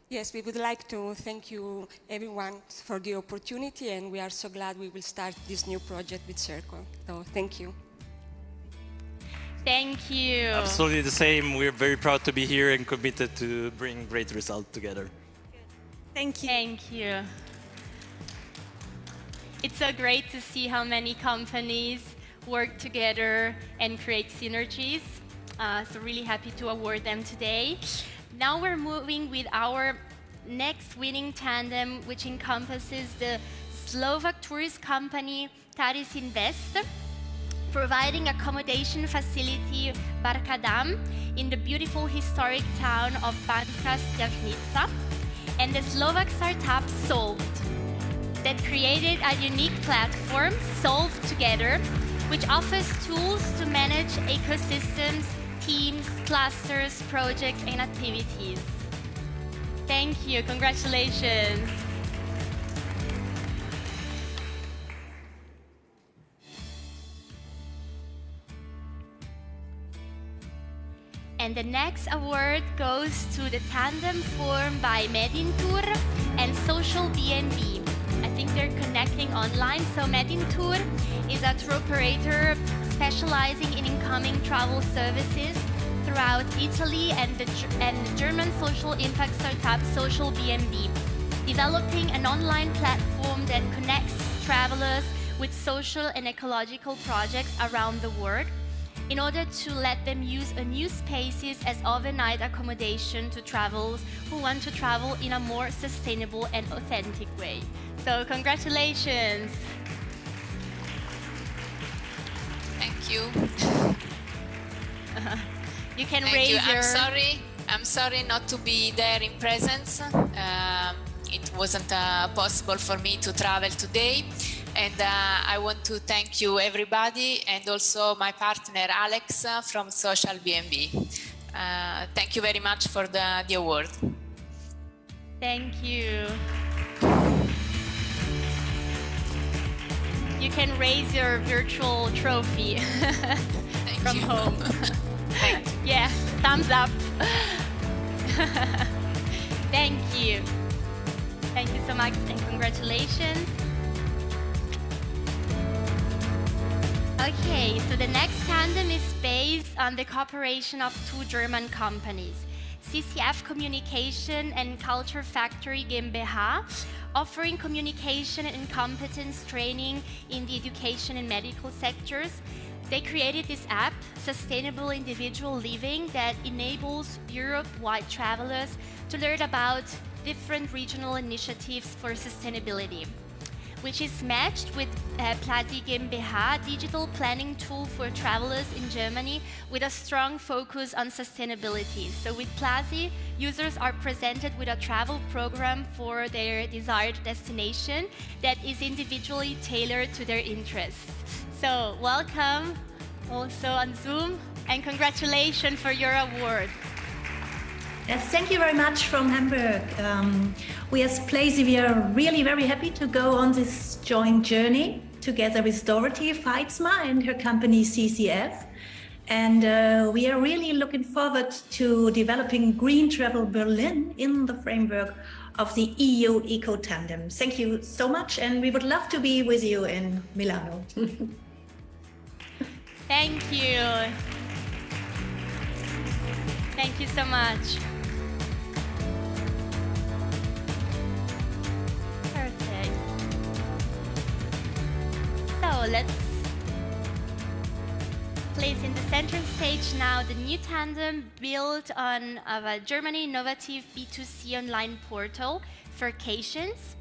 Yes, we would like to thank you, everyone, for the opportunity, and we are so glad we will start this new project with Circle. So, thank you. Thank you. Absolutely the same. We're very proud to be here and committed to bring great results together. Thank you. Thank you. It's so great to see how many companies work together and create synergies. So really happy to award them today. Now we're moving with our next winning tandem, which encompasses the Slovak tourist company Taris Invest, providing accommodation facility Barkadam in the beautiful historic town of Banska Štiavnica, and the Slovak startup Solved, that created a unique platform, Solved Together, which offers tools to manage ecosystems, teams, clusters, projects, and activities. Thank you. Congratulations. And the next award goes to the tandem formed by Medintour and Social BNB. I think they're connecting online. So Medintour is a tour operator specializing in incoming travel services throughout Italy, and the German social impact startup Social BNB, developing an online platform that connects travelers with social and ecological projects around the world in order to let them use a new spaces as overnight accommodation to travelers who want to travel in a more sustainable and authentic way. So congratulations. Thank Thank you. You can Thank raise you. your... I'm sorry not to be there in presence. It wasn't possible for me to travel today. And I want to thank you, everybody, and also my partner, Alex, from Social BNB. Thank you very much for the award. Thank you. You can raise your virtual trophy from home. Yeah, thumbs up. Thank you. Thank you so much and congratulations. Okay, so the next tandem is based on the cooperation of two German companies, CCF Communication and Culture Factory GmbH, offering communication and competence training in the education and medical sectors. They created this app, Sustainable Individual Living, that enables Europe-wide travelers to learn about different regional initiatives for sustainability, which is matched with Plazi GmbH, digital planning tool for travelers in Germany with a strong focus on sustainability. So with Plazi, users are presented with a travel program for their desired destination that is individually tailored to their interests. So welcome also on Zoom and congratulations for your award. Yes, thank you very much from Hamburg. We as Plazi, we are really very happy to go on this joint journey together with Dorothy Feitzma and her company CCF. And we are really looking forward to developing Green Travel Berlin in the framework of the EU ECO-TANDEM. Thank you so much, and we would love to be with you in Milano. Thank you. Thank you so much. Perfect. So let's place in the center stage now the new tandem built on a Germany innovative B2C online portal for vacations,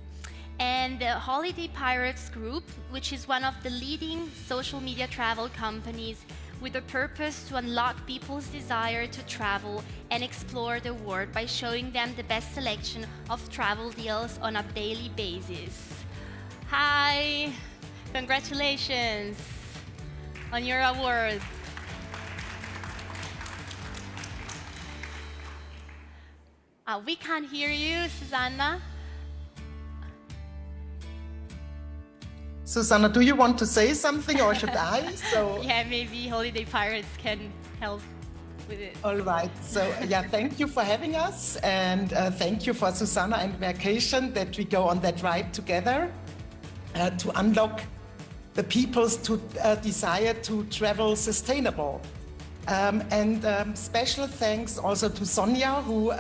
and the Holiday Pirates Group, which is one of the leading social media travel companies with a purpose to unlock people's desire to travel and explore the world by showing them the best selection of travel deals on a daily basis. Hi, congratulations on your award. We can't hear you, Susanna. Susanna, do you want to say something or should I? So yeah, maybe Holiday Pirates can help with it. All right. So yeah, thank you for having us, and thank you for Susanna and Vacation that we go on that ride together to unlock the people's desire to travel sustainable. And special thanks also to Sonja, who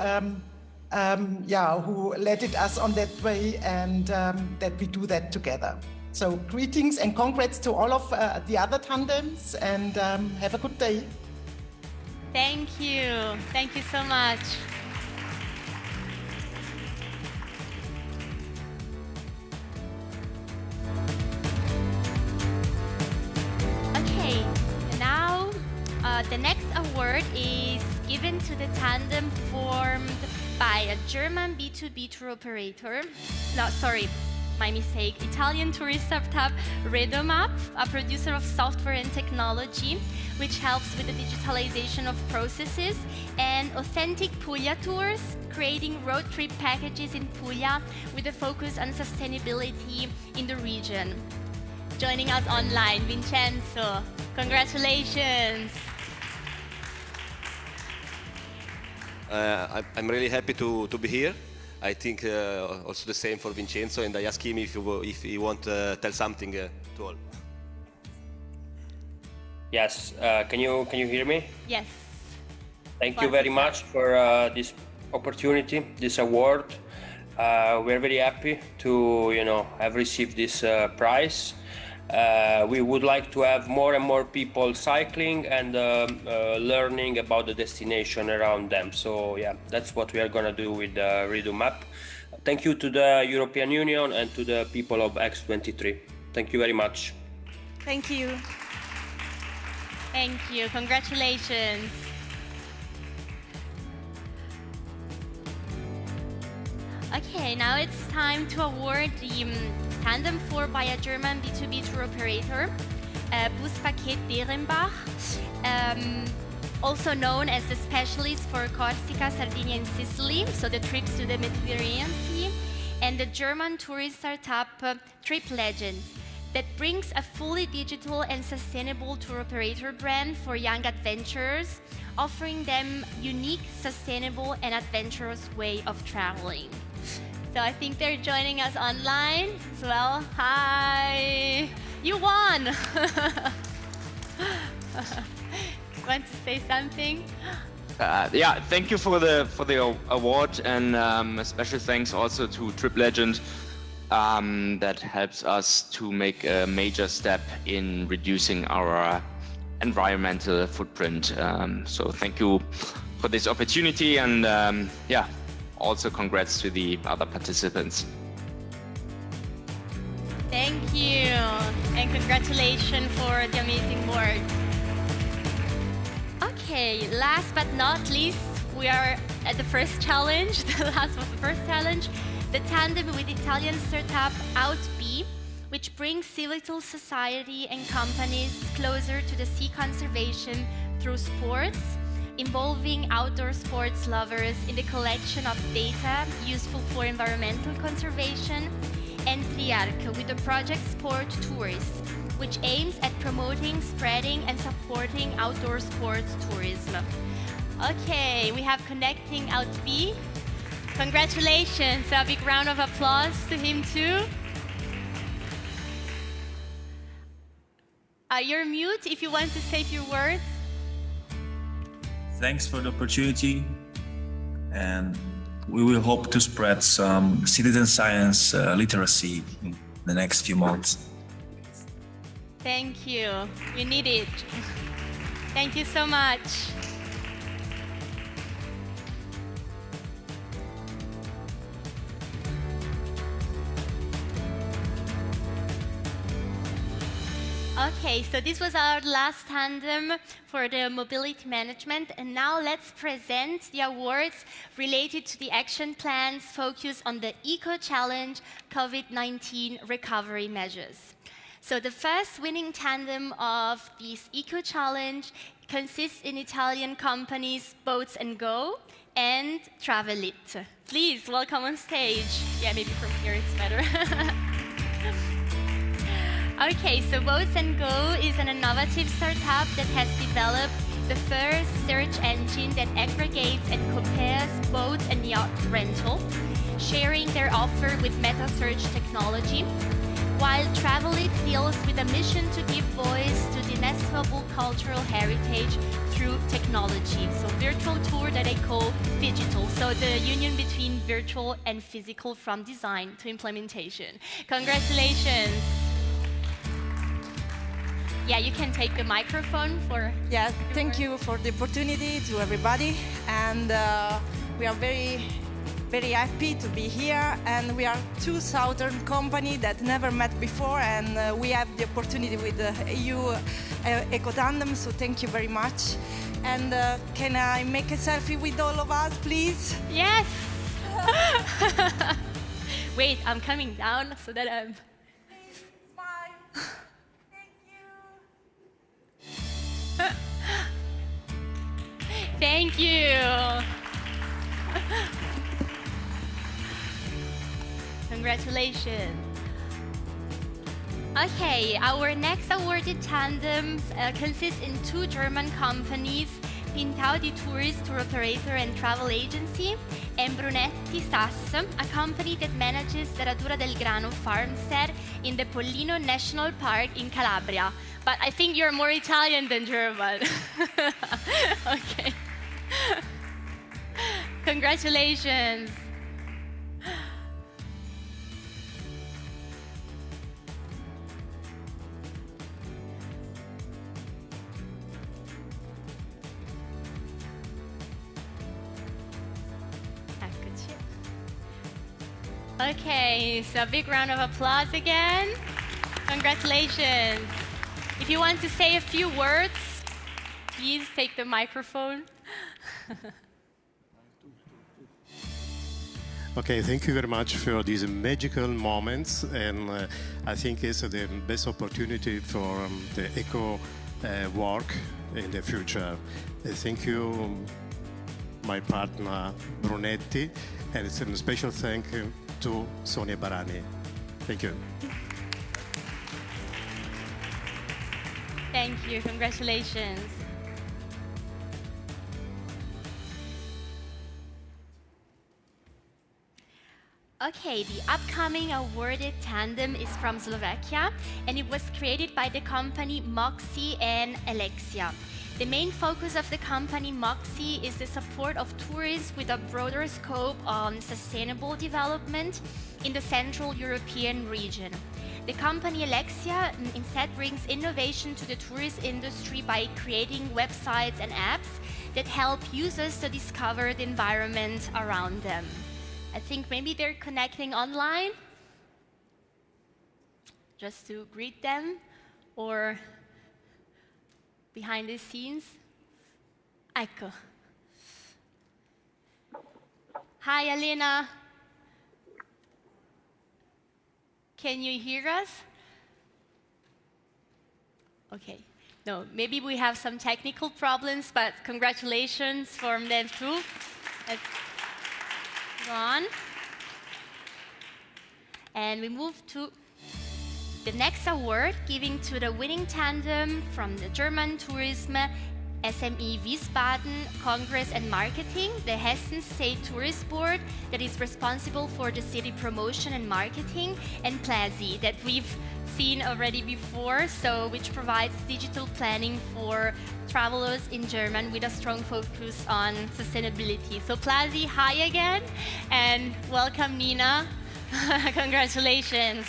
led us on that way, and that we do that together. So greetings and congrats to all of the other tandems, and have a good day. Thank you. Thank you so much. Okay, now the next award is given to the tandem formed by a German B2B tour operator. No, sorry. My mistake. Italian tourist startup Redomap, a producer of software and technology, which helps with the digitalization of processes, and Authentic Puglia Tours, creating road trip packages in Puglia with a focus on sustainability in the region. Joining us online, Vincenzo. Congratulations. I'm really happy to be here. I think also the same for Vincenzo, and I ask him if he want to tell something to all. Yes, can you hear me? Yes. Thank you very much for this opportunity, this award. We're very happy to have received this prize. We would like to have more and more people cycling and learning about the destination around them. So yeah, that's what we are going to do with the Redo Map. Thank you to the European Union and to the people of X23. Thank you very much. Thank you. Thank you. Congratulations. Okay, now it's time to award the Tandem 4 by a German B2B tour operator, Buspaket Berenbach, also known as the specialist for Corsica, Sardinia, and Sicily, so the trips to the Mediterranean Sea, and the German tourist startup Trip Legends, that brings a fully digital and sustainable tour operator brand for young adventurers, offering them unique, sustainable, and adventurous way of traveling. So I think they're joining us online as well. Hi! You won! Want to say something? Yeah, thank you for the award, and a special thanks also to Trip Legend that helps us to make a major step in reducing our environmental footprint. So thank you for this opportunity, and yeah, also congrats to the other participants. Thank you, and congratulations for the amazing work. Okay, last but not least, we are at the first challenge, the last of the first challenge, the tandem with Italian startup OutB, which brings civil society and companies closer to the sea conservation through sports, involving outdoor sports lovers in the collection of data useful for environmental conservation, and Triarch with the project Sport Tourist, which aims at promoting, spreading, and supporting outdoor sports tourism. Okay, we have connecting OutB. Congratulations, a big round of applause to him too. You're mute if you want to say a few words. Thanks for the opportunity, and we will hope to spread some citizen science literacy in the next few months. Thank you. We need it. Thank you so much. Okay, so this was our last tandem for the mobility management, and now let's present the awards related to the action plans focused on the ECO-Challenge COVID-19 recovery measures. So the first winning tandem of this ECO-Challenge consists in Italian companies Boats & Go and Travelit. Please, welcome on stage. Yeah, maybe from here it's better. Okay, so Boats & Go is an innovative startup that has developed the first search engine that aggregates and compares boats and yacht rental, sharing their offer with meta search technology, while Travelit deals with a mission to give voice to the inestimable cultural heritage through technology. So virtual tour that they call digital. So the union between virtual and physical from design to implementation. Congratulations. Yeah, you can take the microphone for... Yeah, thank you for the opportunity to everybody. And we are very, very happy to be here. And we are two southern companies that never met before. And we have the opportunity with the EU ECO-TANDEM, so thank you very much. And can I make a selfie with all of us, please? Yes! Wait, I'm coming down so that I'm... Please, smile. Thank you. Congratulations. Okay, our next awarded tandems consists in two German companies, Pintau di Tourist Tour Operator and Travel Agency, and Brunetti SAS, a company that manages the Radura del Grano farmstead in the Pollino National Park in Calabria. But I think you're more Italian than German. Okay. Congratulations. Okay, so a big round of applause again. Congratulations. If you want to say a few words, please take the microphone. Okay, thank you very much for these magical moments, and I think it's the best opportunity for the eco work in the future. Thank you, my partner Brunetti, and it's a special thank you to Sonia Barani. Thank you. Thank you, congratulations. Okay, the upcoming awarded tandem is from Slovakia, and it was created by the company Moxie and Alexia. The main focus of the company Moxie is the support of tourists with a broader scope on sustainable development in the Central European region. The company Alexia instead brings innovation to the tourist industry by creating websites and apps that help users to discover the environment around them. I think maybe they're connecting online just to greet them, or behind the scenes. Ecco. Hi, Alina. Can you hear us? Okay. No, maybe we have some technical problems, but congratulations from them too. Let's go on. And we move to the next award, giving to the winning tandem from the German Tourism SME Wiesbaden Congress and Marketing, the Hessen State Tourist Board that is responsible for the city promotion and marketing, and Plazi that we've seen already before, so which provides digital planning for travelers in German with a strong focus on sustainability. So Plazi, hi again, and welcome Nina. Congratulations.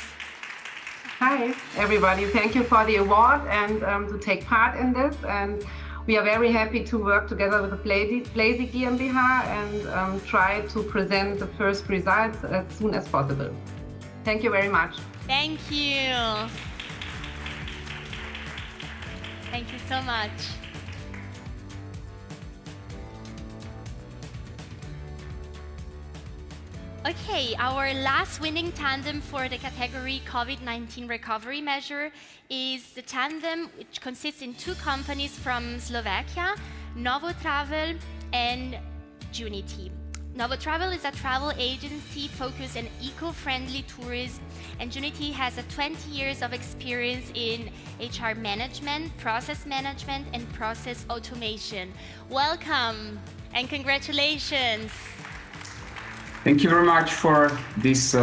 Hi, everybody. Thank you for the award and to take part in this. And we are very happy to work together with the Plazi GmbH and try to present the first results as soon as possible. Thank you very much. Thank you. Thank you so much. Okay, our last winning tandem for the category COVID-19 recovery measure is the tandem which consists in two companies from Slovakia, Novo Travel and Junity. Novo Travel is a travel agency focused on eco-friendly tourism, and Junity has 20 years of experience in HR management, process management, and process automation. Welcome and congratulations. Thank you very much for this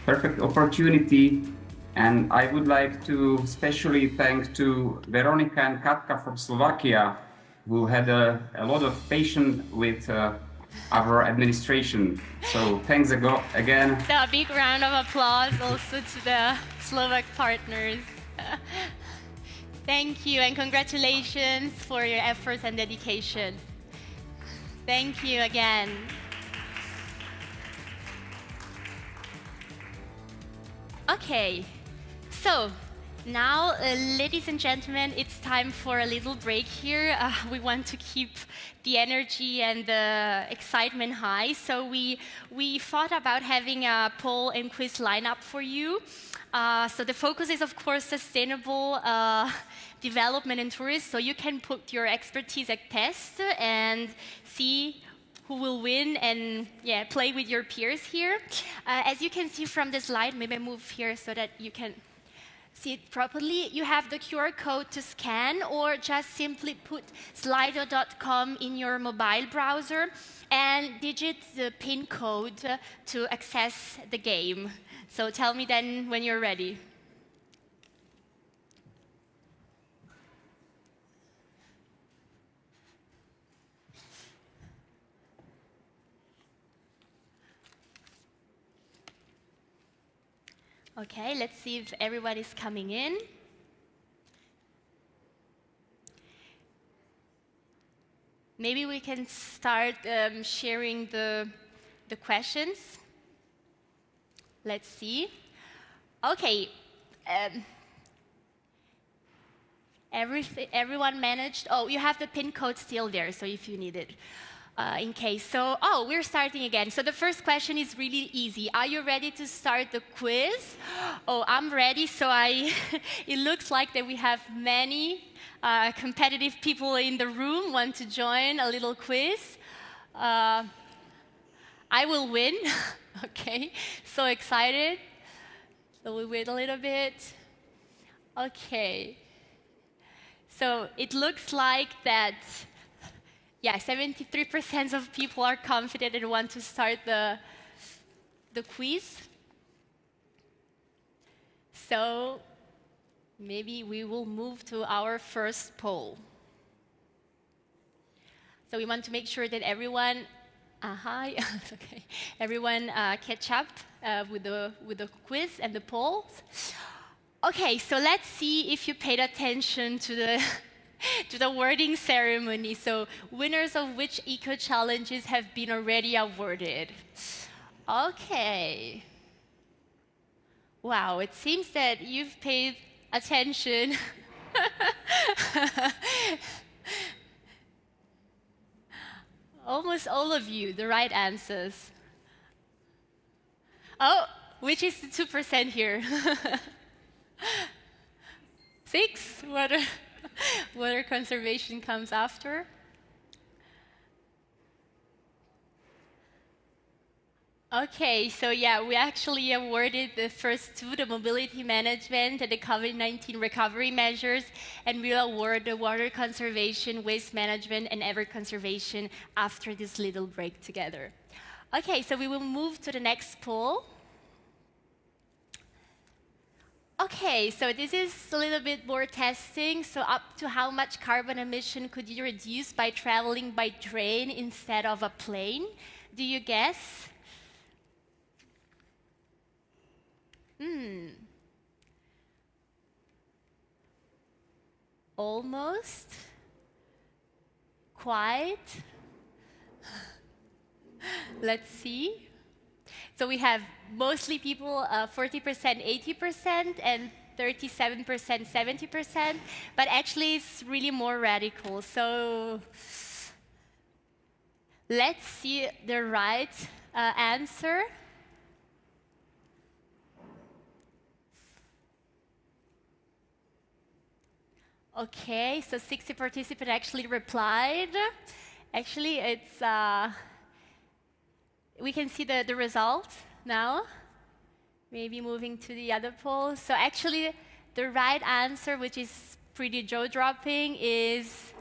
perfect opportunity, and I would like to especially thank to Veronika and Katka from Slovakia, who had a lot of patience with our administration. So thanks again. So a big round of applause also to the Slovak partners. Thank you and congratulations for your efforts and dedication. Thank you again. Okay, so now, ladies and gentlemen, it's time for a little break here. We want to keep the energy and the excitement high, so we thought about having a poll and quiz lineup for you. So the focus is, of course, sustainable development in tourism, so you can put your expertise at test and see who will win and play with your peers here. As you can see from the slide, maybe I move here so that you can see it properly. You have the QR code to scan, or just simply put slido.com in your mobile browser and digit the PIN code to access the game. So tell me then when you're ready. Okay, let's see if everybody's coming in. Maybe we can start sharing the questions. Let's see. Okay. Everyone managed? Oh, you have the pin code still there, so if you need it. In case. So, oh, we're starting again. So the first question is really easy. Are you ready to start the quiz? Oh, I'm ready. So it looks like that we have many competitive people in the room want to join a little quiz. I will win. Okay, so excited. So we wait a little bit. Okay. So it looks like that, yeah, 73% of people are confident and want to start the quiz. So maybe we will move to our first poll. So we want to make sure that everyone, okay, everyone catch up with the quiz and the polls. Okay, so let's see if you paid attention to the to the awarding ceremony. So winners of which eco challenges have been already awarded. Okay. Wow, it seems that you've paid attention. Almost all of you, the right answers. Oh, which is the 2% here? 6? Water conservation comes after. Okay, so yeah, we actually awarded the first two, the mobility management and the COVID-19 recovery measures, and we'll award the water conservation, waste management, and ever conservation after this little break together. Okay, so we will move to the next poll. Okay, so this is a little bit more testing. So up to how much carbon emission could you reduce by traveling by train instead of a plane? Do you guess? Almost. Quite. Let's see. So we have mostly people, 40%, 80%, and 37%, 70%. But actually, it's really more radical. So let's see the right answer. Okay, so 60 participants actually replied. Actually, it's we can see the result now. Maybe moving to the other poll. So actually, the right answer, which is pretty jaw-dropping, is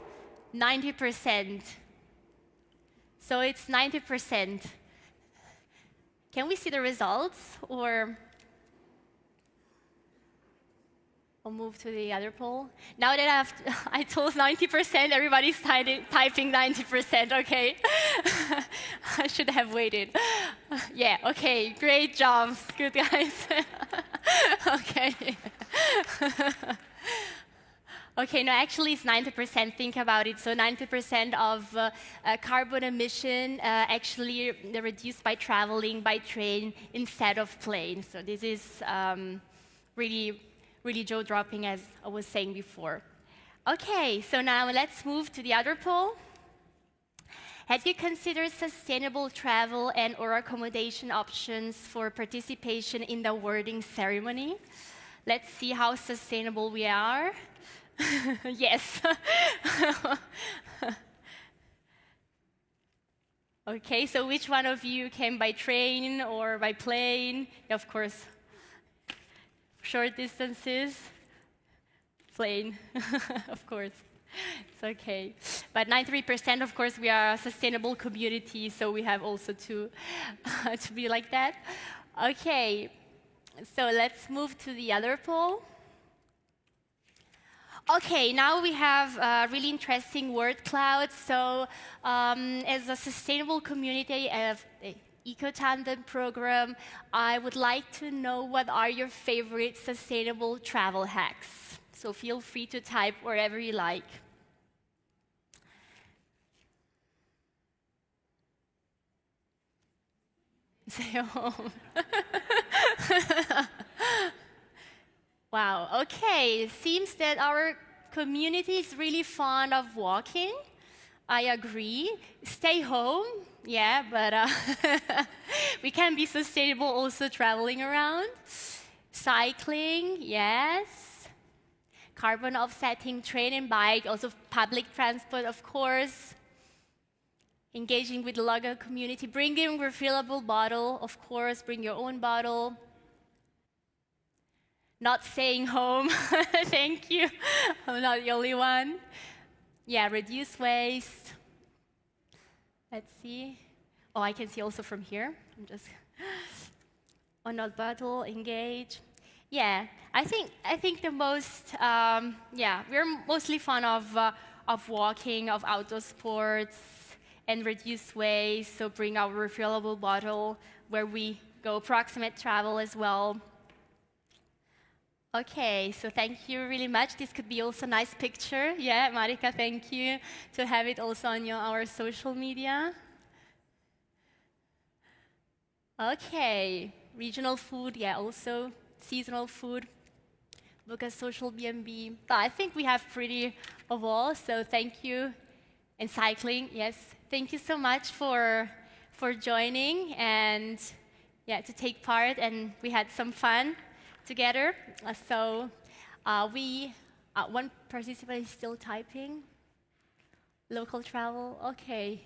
90%. So it's 90%. Can we see the results, or I'll move to the other poll. Now that I told 90%, everybody's typing 90%, okay? I should have waited. Yeah, okay, great job. Good, guys. Okay. Okay, no, actually it's 90%, think about it. So 90% of carbon emission actually reduced by traveling by train instead of plane. So this is really jaw-dropping, as I was saying before. Okay, so now let's move to the other poll. Have you considered sustainable travel and or accommodation options for participation in the awarding ceremony? Let's see how sustainable we are. Yes. Okay, so which one of you came by train or by plane? Of course, short distances, plane, of course. It's okay. But 93%, of course, we are a sustainable community, so we have also to be like that. Okay, so let's move to the other poll. Okay, now we have a really interesting word cloud. So as a sustainable community of ECO-TANDEM program, I would like to know what are your favorite sustainable travel hacks. So feel free to type wherever you like. Stay home. Wow, okay, it seems that our community is really fond of walking. I agree. Stay home, yeah, but we can be sustainable also traveling around. Cycling, yes. Carbon offsetting, train and bike, also public transport, of course. Engaging with the local community, bringing refillable bottle, of course, bring your own bottle. Not staying home, thank you. I'm not the only one. Yeah, reduce waste. Let's see. Oh, I can see also from here. I'm just, oh, not bottle, engage. Yeah, I think the most, yeah, we're mostly fond of walking, of outdoor sports, and reduce waste, so bring our refillable bottle where we go, proximate travel as well. Okay, so thank you really much. This could be also a nice picture. Yeah, Marika, thank you to have it also on our social media. Okay, regional food, yeah, also seasonal food. Look at social B&B. I think we have pretty of all, so thank you. And cycling, yes. Thank you so much for joining and yeah, to take part, and we had some fun together. One participant is still typing. Local travel, okay.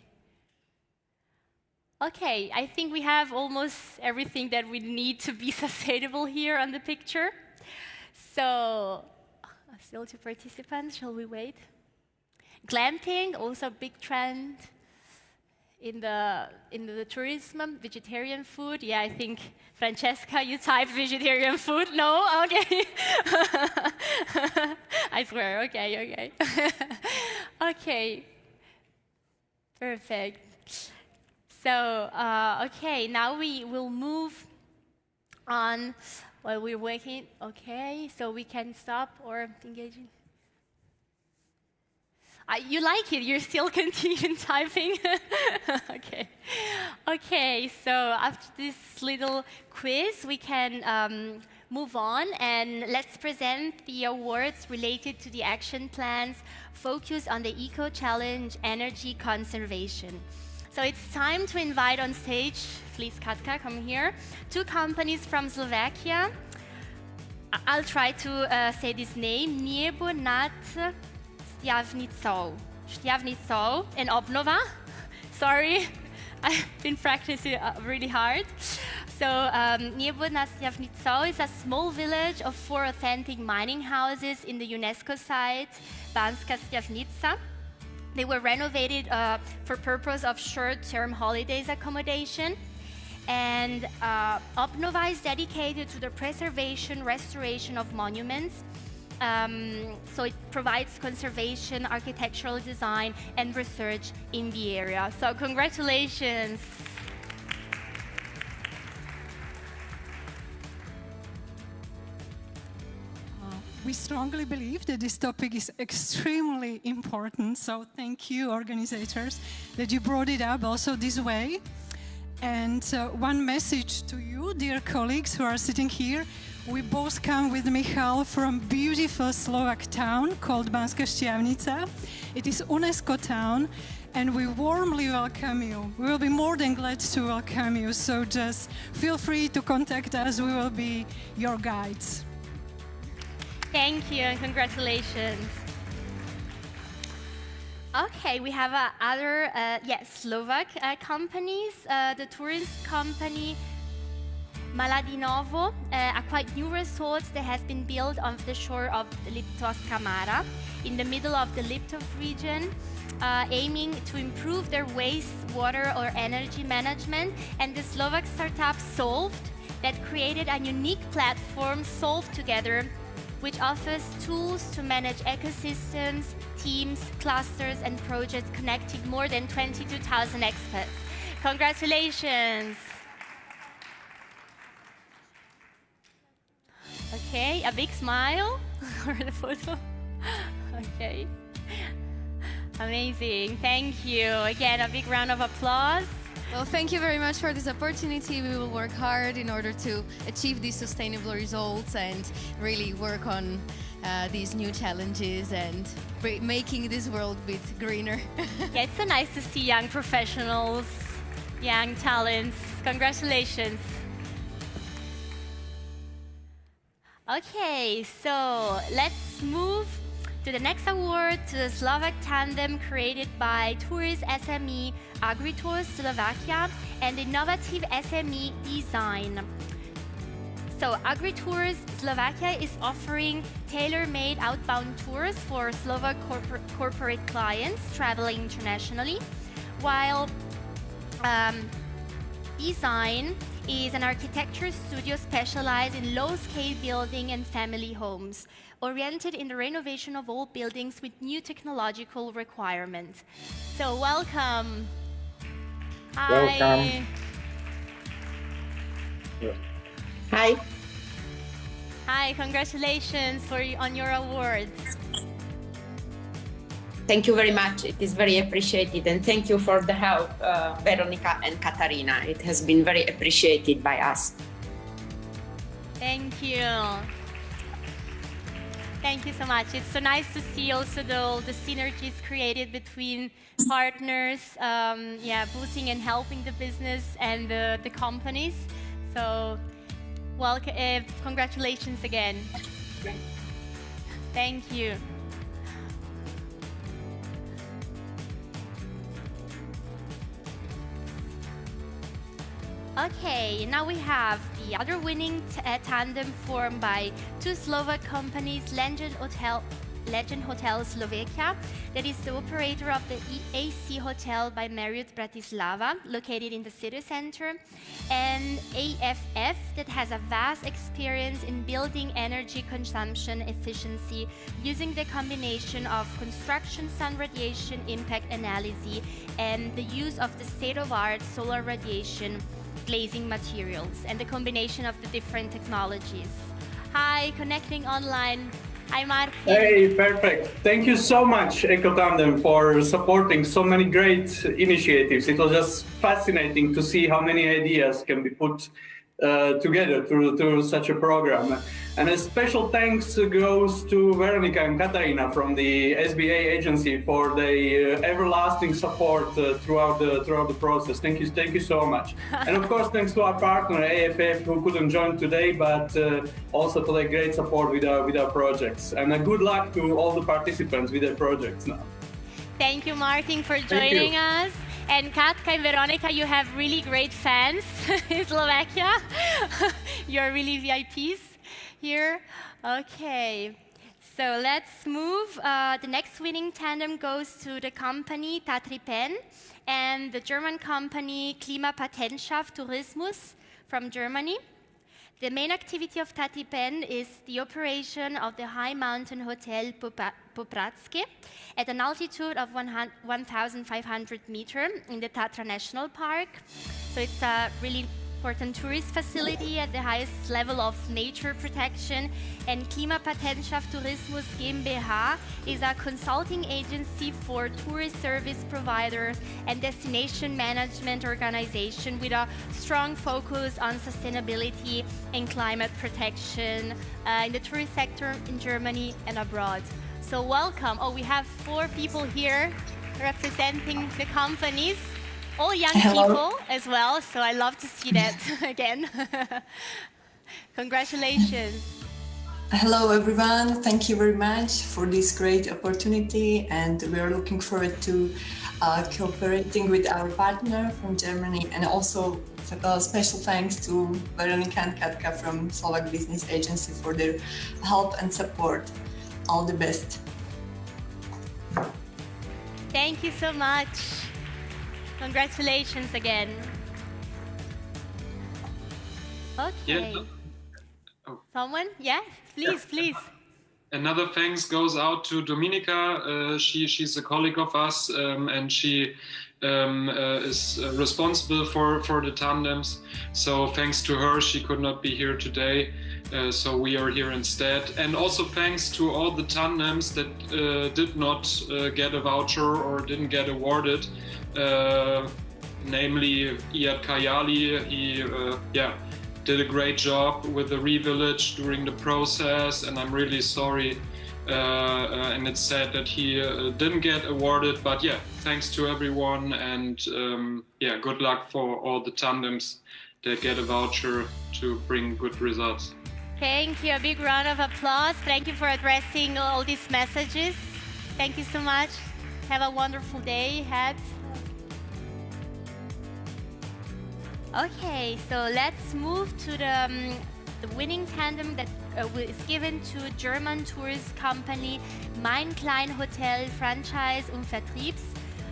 Okay, I think we have almost everything that we need to be sustainable here on the picture. So, still 2 participants, shall we wait? Glamping, also a big trend in the tourism, vegetarian food. Yeah, I think, Francesca, you typed vegetarian food? No? Okay. I swear, okay. Okay, perfect. So, okay, now we will move on while we're working. Okay, so we can stop or engaging. You like it, you're still continuing typing? Okay. Okay, so after this little quiz, we can move on and let's present the awards related to the action plans focused on the Eco Challenge Energy Conservation. So it's time to invite on stage, please Katka, come here, 2 companies from Slovakia. I'll try to say this name, Niebo nad Štiavnicou and Obnova. Sorry, I've been practicing really hard. So Niebo nad Štiavnicou is a small village of 4 authentic mining houses in the UNESCO site, Banská Štiavnica. They were renovated for purpose of short-term holidays accommodation. And Obnova is dedicated to the preservation, restoration of monuments. So it provides conservation, architectural design, and research in the area. So congratulations. We strongly believe that this topic is extremely important, so thank you, organizers, that you brought it up also this way. And one message to you, dear colleagues who are sitting here. We both come with Michal from beautiful Slovak town called Banská Štiavnica. It is UNESCO town, and we warmly welcome you. We will be more than glad to welcome you, so just feel free to contact us. We will be your guides. Thank you and congratulations. Okay, we have other Slovak companies. The tourist company Maladinovo, a quite new resort that has been built on the shore of Liptovská Mara in the middle of the Liptov region, aiming to improve their wastewater or energy management. And the Slovak startup Solved that created a unique platform, Solved Together, which offers tools to manage ecosystems, teams, clusters, and projects connecting more than 22,000 experts. Congratulations! Okay, a big smile for the photo. Okay. Amazing, thank you. Again, a big round of applause. Well, thank you very much for this opportunity. We will work hard in order to achieve these sustainable results and really work on these new challenges and making this world a bit greener. Yeah, it's so nice to see young professionals, young talents. Congratulations. Okay, so let's move to the next award, to the Slovak tandem created by Tourist SME AgriTours Slovakia and Innovative SME Design. So AgriTours Slovakia is offering tailor-made outbound tours for Slovak corporate clients traveling internationally, while Design is an architecture studio specialized in low-scale building and family homes, oriented in the renovation of old buildings with new technological requirements. So welcome. Hi. Welcome. Hi. Hi, congratulations on your award. Thank you very much. It is very appreciated, and thank you for the help, Veronica and Katarina. It has been very appreciated by us. Thank you. Thank you so much. It's so nice to see also the synergies created between partners, boosting and helping the business and the companies. So, congratulations again. Thank you. Okay, now we have the other winning tandem formed by two Slovak companies, Legend Hotel Slovakia, that is the operator of the AC Hotel by Marriott Bratislava, located in the city center, and AFF, that has a vast experience in building energy consumption efficiency using the combination of construction sun radiation impact analysis and the use of the state-of-art solar radiation glazing materials and the combination of the different technologies. Hi, connecting online. Hi, Martin. Hey, perfect. Thank you so much, ECO-TANDEM, for supporting so many great initiatives. It was just fascinating to see how many ideas can be put together through such a program. And a special thanks goes to Veronica and Katarina from the SBA agency for the everlasting support throughout the process. Thank you so much. And of course, thanks to our partner AFF, who couldn't join today, but also for the great support with our projects. And good luck to all the participants with their projects now. Thank you, Martin, for joining us. And Katka and Veronica, you have really great fans in Slovakia. You're really VIPs here. Okay, so let's move. The next winning tandem goes to the company Tatripen and the German company Klimapatenschaft Tourismus from Germany. The main activity of Tatripen is the operation of the high mountain hotel Popradske at an altitude of 1,500 meters in the Tatra National Park. So it's a really important tourist facility at the highest level of nature protection. And Klimapatenschaft Tourismus GmbH is a consulting agency for tourist service providers and destination management organization with a strong focus on sustainability and climate protection in the tourist sector in Germany and abroad. So welcome. Oh, we have 4 people here representing the companies. All young people as well, so I love to see that again. Congratulations. Hello everyone, thank you very much for this great opportunity, and we are looking forward to cooperating with our partner from Germany, and also special thanks to Veronika and Katka from Slovak Business Agency for their help and support. All the best. Thank you so much. Congratulations again. Okay. Yeah. Someone? Yeah, please. Another thanks goes out to Dominika. She's a colleague of us, and she is responsible for the tandems. So thanks to her, she could not be here today. So we are here instead. And also thanks to all the tandems that did not get a voucher or didn't get awarded. namely Iyad Kayali. He did a great job with the Revillage during the process, and I'm really sorry. And it's sad that he didn't get awarded, but yeah, thanks to everyone, and good luck for all the tandems that get a voucher to bring good results. Thank you. A big round of applause. Thank you for addressing all these messages. Thank you so much. Have a wonderful day ahead. Okay, so let's move to the winning tandem that is given to German tourist company Mein Klein Hotel Franchise und Vertriebs,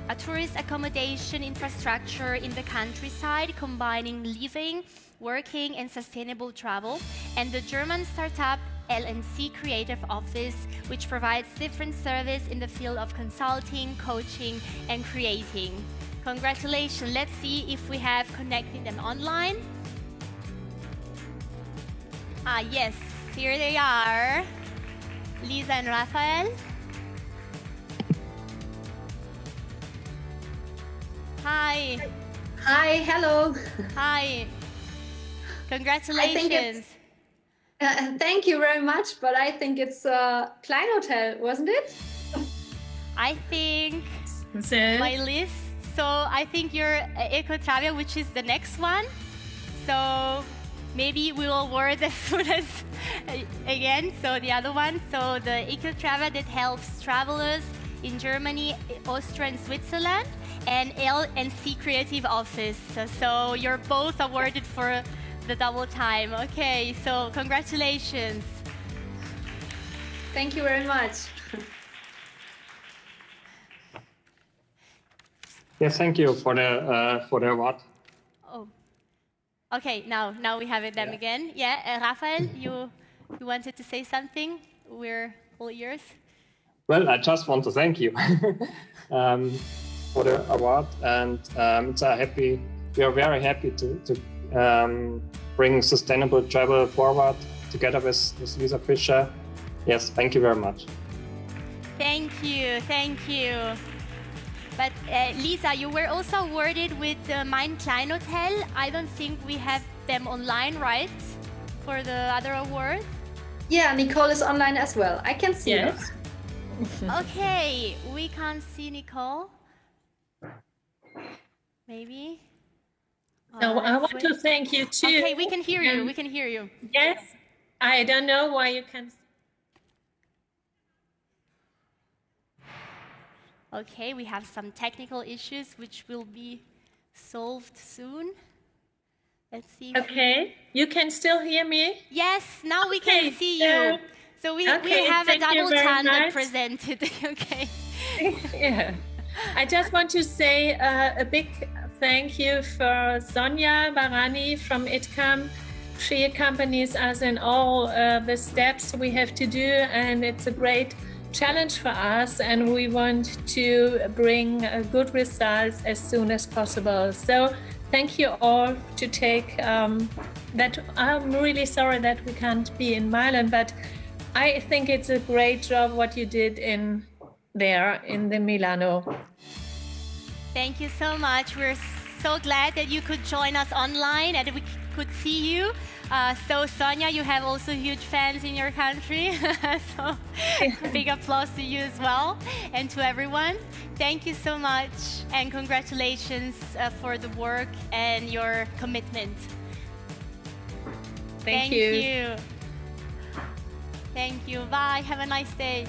a tourist accommodation infrastructure in the countryside combining living, working and sustainable travel, and the German startup L&C Creative Office, which provides different service in the field of consulting, coaching and creating. Congratulations. Let's see if we have connecting them online. Yes, here they are. Lisa and Raphael. Hi. Hi, hello. Hi. Congratulations. Thank you very much, but I think it's Klein Hotel, wasn't it? I think my list. So I think you're ECO-TANDEM, which is the next one. So maybe we will award as soon as again. So the other one. So the ECO-TANDEM that helps travelers in Germany, Austria, and Switzerland, and L&C Creative Office. So you're both awarded for the double time. Okay. So congratulations. Thank you very much. Yes, thank you for the award. Oh, okay. Now we have them again. Yeah, Raphael, you wanted to say something? We're all ears. Well, I just want to thank you for the award, and we are very happy to bring sustainable travel forward together with Lisa Fischer. Yes, thank you very much. Thank you. But Lisa, you were also awarded with the Mein Klein Hotel. I don't think we have them online, right? For the other award? Yeah, Nicole is online as well. I can see it. Okay, we can't see Nicole. Maybe. So I want to thank you too. Okay, we can hear you. Yes, I don't know why you can't. Okay, we have some technical issues which will be solved soon. Let's see. Okay, you can still hear me? Yes, now we can see you. So we have a double tandem presented. Okay. Yeah. I just want to say a big thank you for Sonja Barani from ITCAM. She accompanies us in all the steps we have to do, and it's a great challenge for us, and we want to bring good results as soon as possible. So thank you all to take that. I'm really sorry that we can't be in Milan, but I think it's a great job what you did in the Milano. Thank you so much. We're so glad that you could join us online and we could see you. So Sonja, you have also huge fans in your country. So big applause to you as well, and to everyone. Thank you so much, and congratulations for the work and your commitment. Thank you. Thank you. Bye. Have a nice day.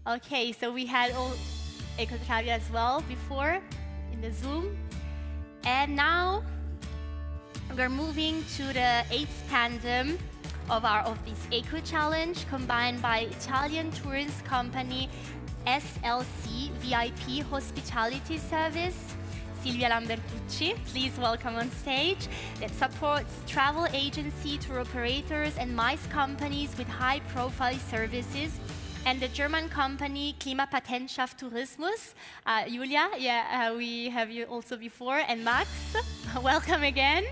Okay, so we had all ECO-TANDEM as well before in the Zoom. And now we're moving to the 8th tandem of this ECO Challenge, combined by Italian tourist company SLC VIP Hospitality Service. Silvia Lambertucci, please welcome on stage, that supports travel agency, tour operators and MICE companies with high-profile services, and the German company Klimapatenschaft Tourismus. Julia, we have you also before, and Max, welcome again.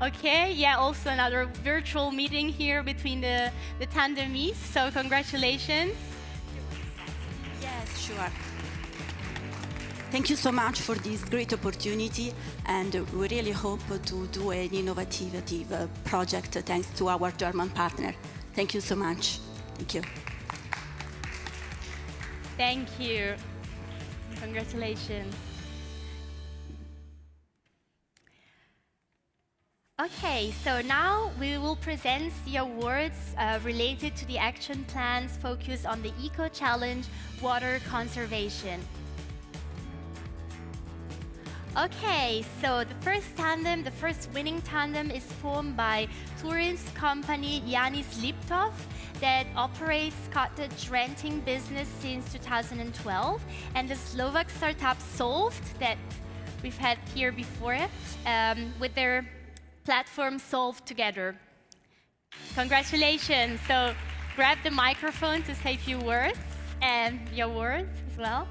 Okay, also another virtual meeting here between the tandemies, so congratulations. Yes, sure. Thank you so much for this great opportunity, and we really hope to do an innovative project thanks to our German partner. Thank you so much. Thank you. Thank you. Congratulations. Okay, so now we will present the awards related to the action plans focused on the Eco Challenge Water Conservation. Okay, so the first winning tandem is formed by tourist company Yanis Liptov that operates cottage renting business since 2012, and the Slovak startup Solved that we've had here before with their platform Solved Together. Congratulations. So grab the microphone to say a few words and the awards as well.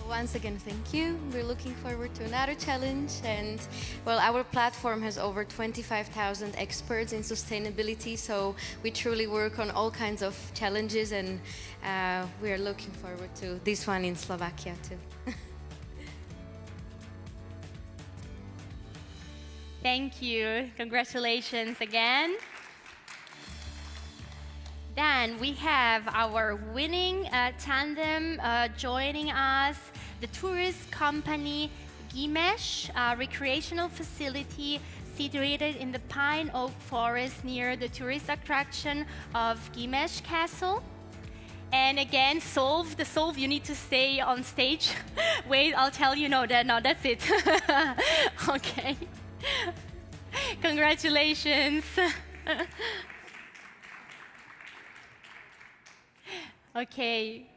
Once again, thank you. We're looking forward to another challenge. And well, our platform has over 25,000 experts in sustainability, so we truly work on all kinds of challenges, and we are looking forward to this one in Slovakia too. Thank you. Congratulations again. Then we have our winning tandem joining us, the tourist company Gimesh, a recreational facility situated in the pine oak forest near the tourist attraction of Gimesh Castle. And again, Solve, you need to stay on stage. Wait, I'll tell you, no, that's it. Okay. Congratulations. Okay,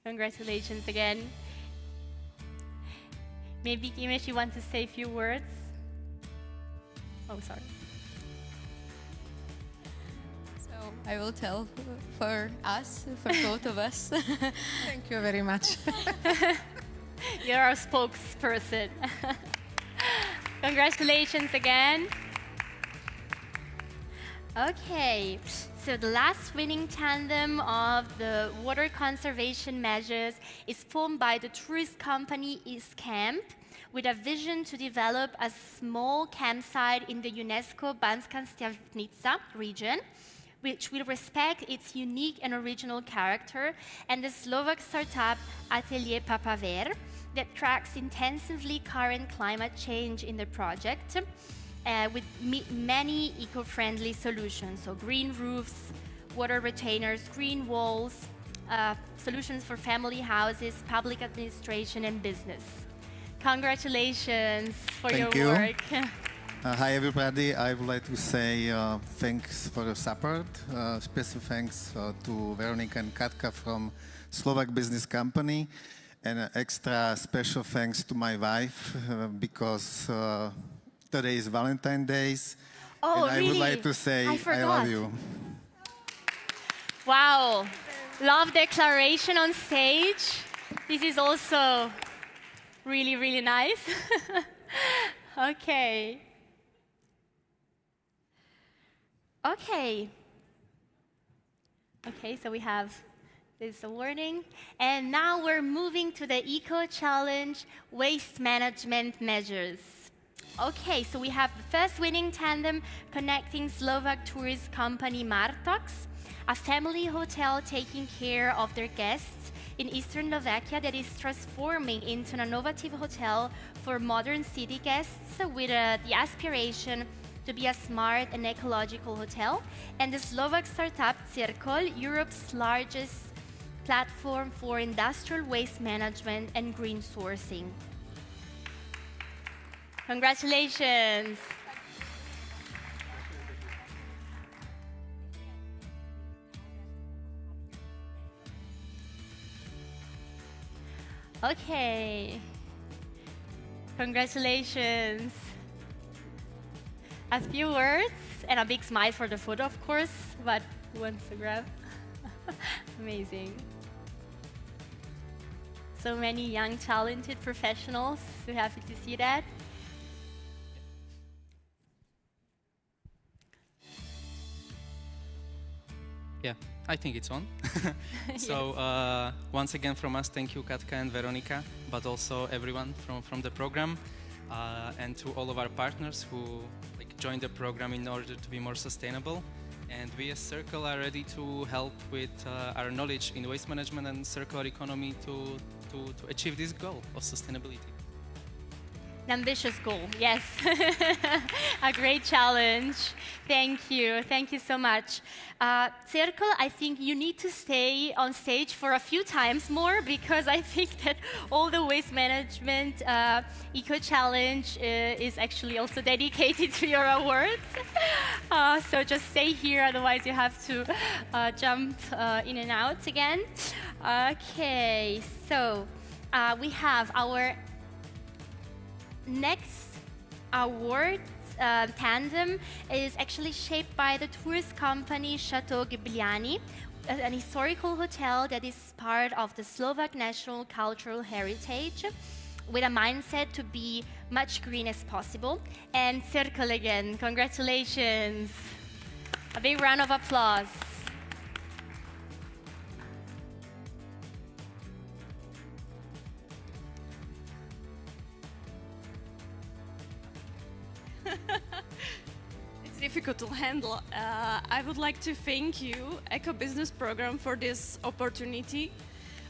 congratulations again. Maybe Gimesh, you want to say a few words? Oh, sorry. So I will tell for us, for both of us. Thank you very much. You're our spokesperson. Congratulations again. Okay, so the last winning tandem of the water conservation measures is formed by the tourist company ECO-TANDEM with a vision to develop a small campsite in the UNESCO Banská Štiavnica region, which will respect its unique and original character, and the Slovak startup Atelier Papaver that tracks intensively current climate change in the project. With many eco-friendly solutions, so green roofs, water retainers, green walls, solutions for family houses, public administration, and business. Congratulations for your work. Hi everybody, I would like to say thanks for your support. Special thanks to Veronika and Katka from Slovak Business Company, and extra special thanks to my wife because today is Valentine's Day, oh, and I really? would like to say I love you. Wow, love declaration on stage. This is also really, really nice. Okay. Okay. Okay, so we have this awarding. And now we're moving to the Eco Challenge waste management measures. Okay, so we have the first winning tandem connecting Slovak tourist company Martox, a family hotel taking care of their guests in eastern Slovakia that is transforming into an innovative hotel for modern city guests with the aspiration to be a smart and ecological hotel, and the Slovak startup Circol, Europe's largest platform for industrial waste management and green sourcing. Congratulations. Okay. Congratulations. A few words and a big smile for the photo, of course, but who wants to grab? Amazing. So many young, talented professionals. So happy to see that. Yeah. I think it's on. So once again from us, thank you Katka and Veronica, but also everyone from the program, and to all of our partners who joined the program in order to be more sustainable. And we as Circle are ready to help with our knowledge in waste management and circular economy to achieve this goal of sustainability. An ambitious goal, yes. A great challenge. Thank you so much. Circle, I think you need to stay on stage for a few times more, because I think that all the waste management eco challenge is actually also dedicated to your awards. So just stay here, otherwise you have to jump in and out again. Okay, so we have our next award tandem is actually shaped by the tourist company Chateau Ghibliani, an historical hotel that is part of the Slovak national cultural heritage, with a mindset to be much green as possible. And Circle again, congratulations. A big round of applause. It's difficult to handle. I would like to thank you, Eco Business Program, for this opportunity.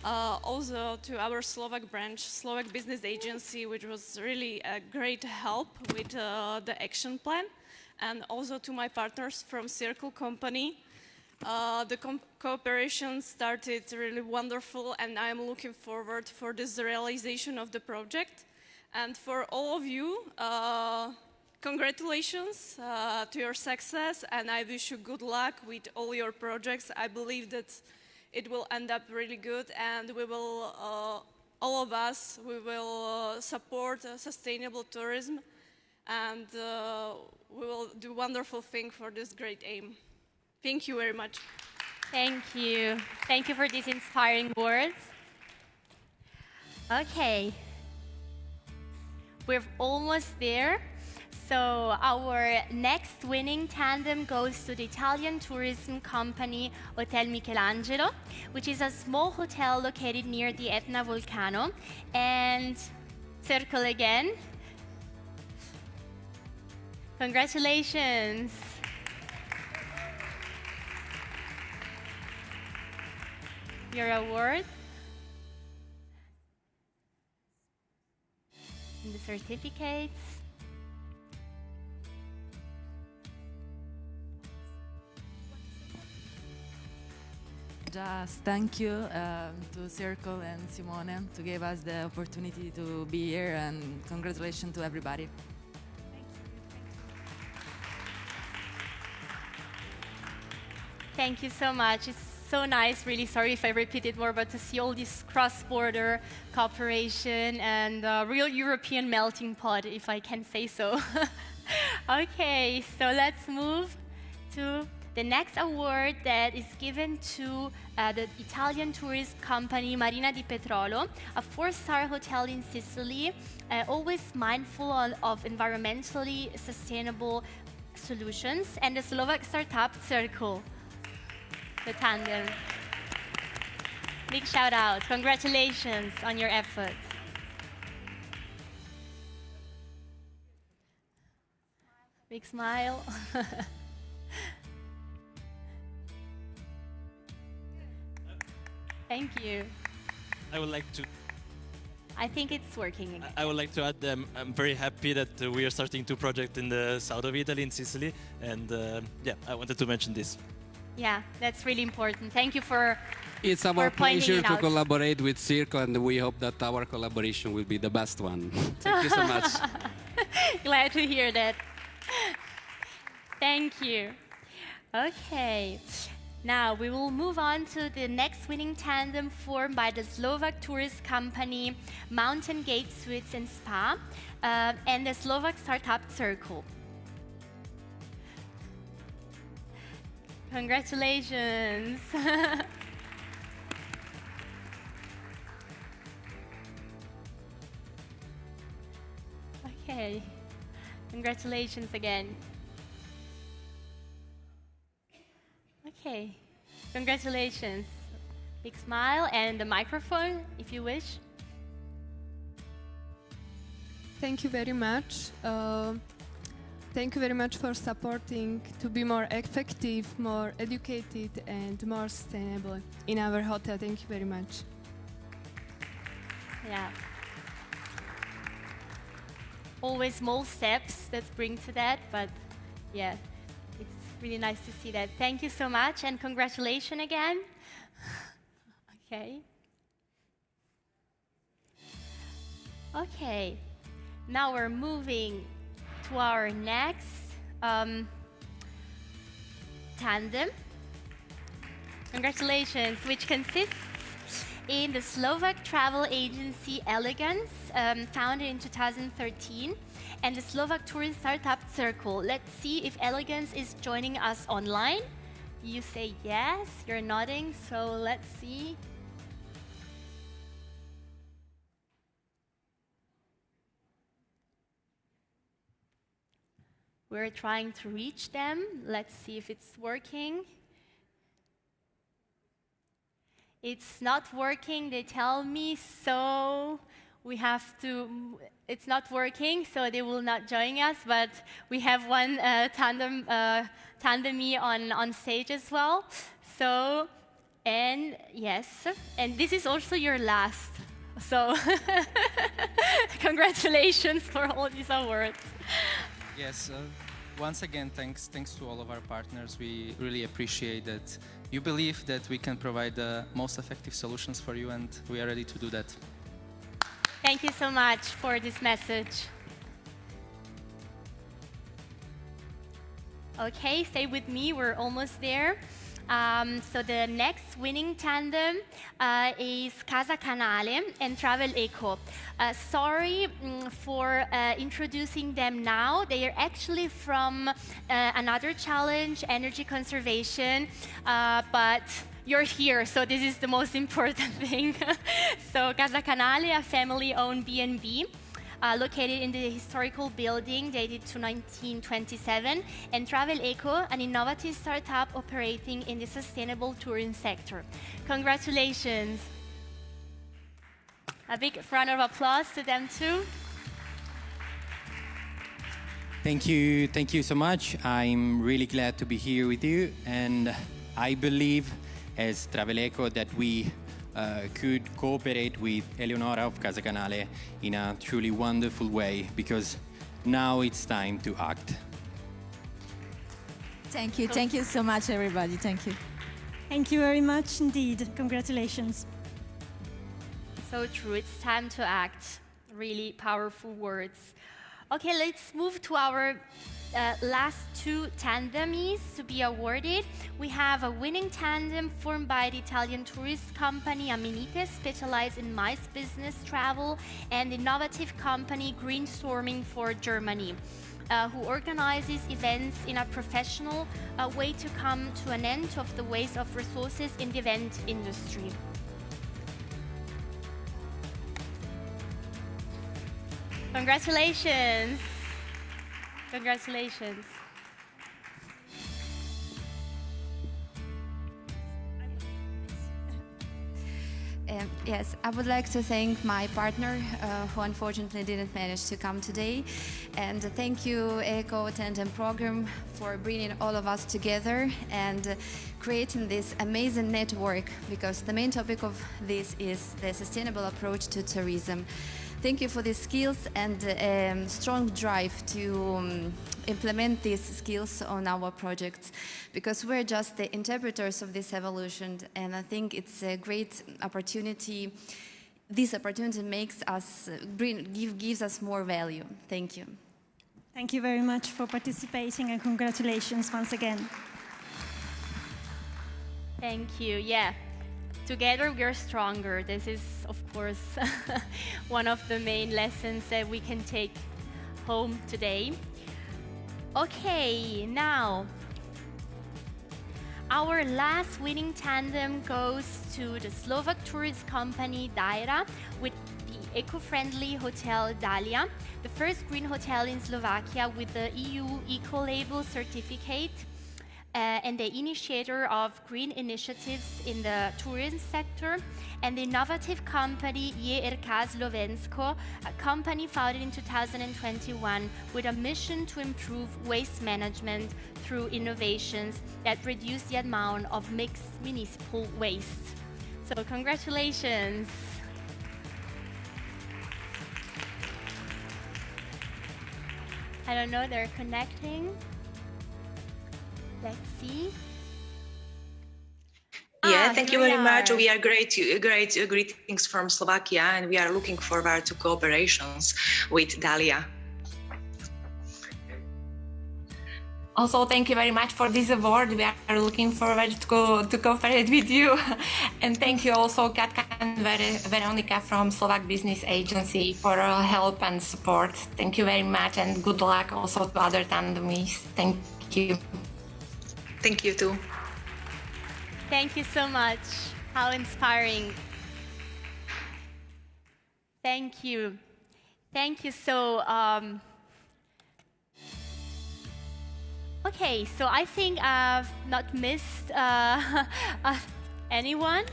Also to our Slovak branch, Slovak Business Agency, which was really a great help with the action plan. And also to my partners from Circle Company. The cooperation started really wonderful, and I'm looking forward for this realization of the project. And for all of you, congratulations to your success, and I wish you good luck with all your projects. I believe that it will end up really good, and we will, all of us, we will support sustainable tourism, and we will do wonderful things for this great aim. Thank you very much. Thank you. Thank you for these inspiring words. Okay. We're almost there. So our next winning tandem goes to the Italian tourism company Hotel Michelangelo, which is a small hotel located near the Etna volcano. And Circle again. Congratulations. Your award. And the certificates. Just thank you to Circle and Simone to give us the opportunity to be here, and congratulations to everybody. Thank you so much. It's so nice, really sorry if I repeated more, but to see all this cross-border cooperation and real European melting pot, if I can say so. Okay, so let's move to the next award that is given to the Italian tourist company Marina di Petrolo, a 4-star hotel in Sicily, always mindful of environmentally sustainable solutions, and the Slovak startup Circle, the tandem. Big shout out. Congratulations on your efforts. Big smile. Thank you. I would like to. I think it's working again. I would like to add I'm very happy that we are starting 2 projects in the south of Italy, in Sicily, and yeah, I wanted to mention this. Yeah, that's really important. Thank you for It's our pleasure to out. collaborate with Circle, and we hope that our collaboration will be the best one. Thank you so much. Glad to hear that. Thank you. Okay. Now we will move on to the next winning tandem formed by the Slovak tourist company Mountain Gate Suites and Spa and the Slovak startup Circle. Congratulations. Okay. Congratulations again. Okay. Congratulations. Big smile and the microphone, if you wish. Thank you very much. Thank you very much for supporting to be more effective, more educated, and more sustainable in our hotel. Thank you very much. Yeah. Always small steps that bring to that, but yeah, it's really nice to see that. Thank you so much, and congratulations again. Okay. Okay. Now we're moving to our next tandem. Congratulations, which consists in the Slovak travel agency Elegance, founded in 2013, and the Slovak Tourist Startup Circle. Let's see if Elegance is joining us online. You say yes, you're nodding, so let's see. We're trying to reach them. Let's see if it's working. It's not working, they tell me, so we have to, it's not working, so they will not join us, but we have one tandemee on stage as well. So, and yes, and this is also your last. So, congratulations for all these awards. Yes, once again, thanks to all of our partners. We really appreciate that you believe that we can provide the most effective solutions for you, and we are ready to do that. Thank you so much for this message. Okay, stay with me, we're almost there. So the next winning tandem is Casa Canale and Travel Eco. Sorry for introducing them now. They are actually from another challenge, energy conservation, but you're here, so this is the most important thing. So Casa Canale, a family-owned B&B. Located in the historical building dated to 1927, and Travel Eco, an innovative startup operating in the sustainable tourism sector. Congratulations. A big round of applause to them too. Thank you so much. I'm really glad to be here with you, and I believe as Travel Eco that we could cooperate with Eleonora of Casa Canale in a truly wonderful way, because now it's time to act. Thank you so much, everybody. Thank you. Thank you very much indeed. Congratulations. So true, it's time to act. Really powerful words. Okay, let's move to our last two tandemies to be awarded. We have a winning tandem formed by the Italian tourist company Aminite, specialized in MICE business travel, and innovative company Greenstorming for Germany, who organizes events in a professional way to come to an end of the waste of resources in the event industry. Congratulations. Congratulations. Yes, I would like to thank my partner who unfortunately didn't manage to come today. And thank you, ECO-TANDEM program, for bringing all of us together and creating this amazing network, because the main topic of this is the sustainable approach to tourism. Thank you for the skills and strong drive to implement these skills on our projects, because we're just the interpreters of this evolution, and I think it's a great opportunity. This opportunity makes us gives us more value. Thank you. Thank you very much for participating, and congratulations once again. Thank you. Yeah. Together we are stronger. This is, of course, one of the main lessons that we can take home today. Okay, now our last winning tandem goes to the Slovak tourist company Daira with the eco-friendly hotel Dalia, the first green hotel in Slovakia with the EU Eco-Label certificate. and the initiator of green initiatives in the tourism sector, and the innovative company JRK Slovensko, a company founded in 2021 with a mission to improve waste management through innovations that reduce the amount of mixed municipal waste. So congratulations. I don't know, they're connecting. Let's see. Yeah, thank you here very we much. are. We are great greetings from Slovakia, and we are looking forward to cooperations with Dalia. Also, thank you very much for this award. We are looking forward to cooperate with you. And thank you also, Katka and Veronika from Slovak Business Agency for all help and support. Thank you very much, and good luck also to other tandemies. Thank you. Thank you too. Thank you so much. How inspiring. Thank you. Thank you. So, okay, so I think I've not missed anyone.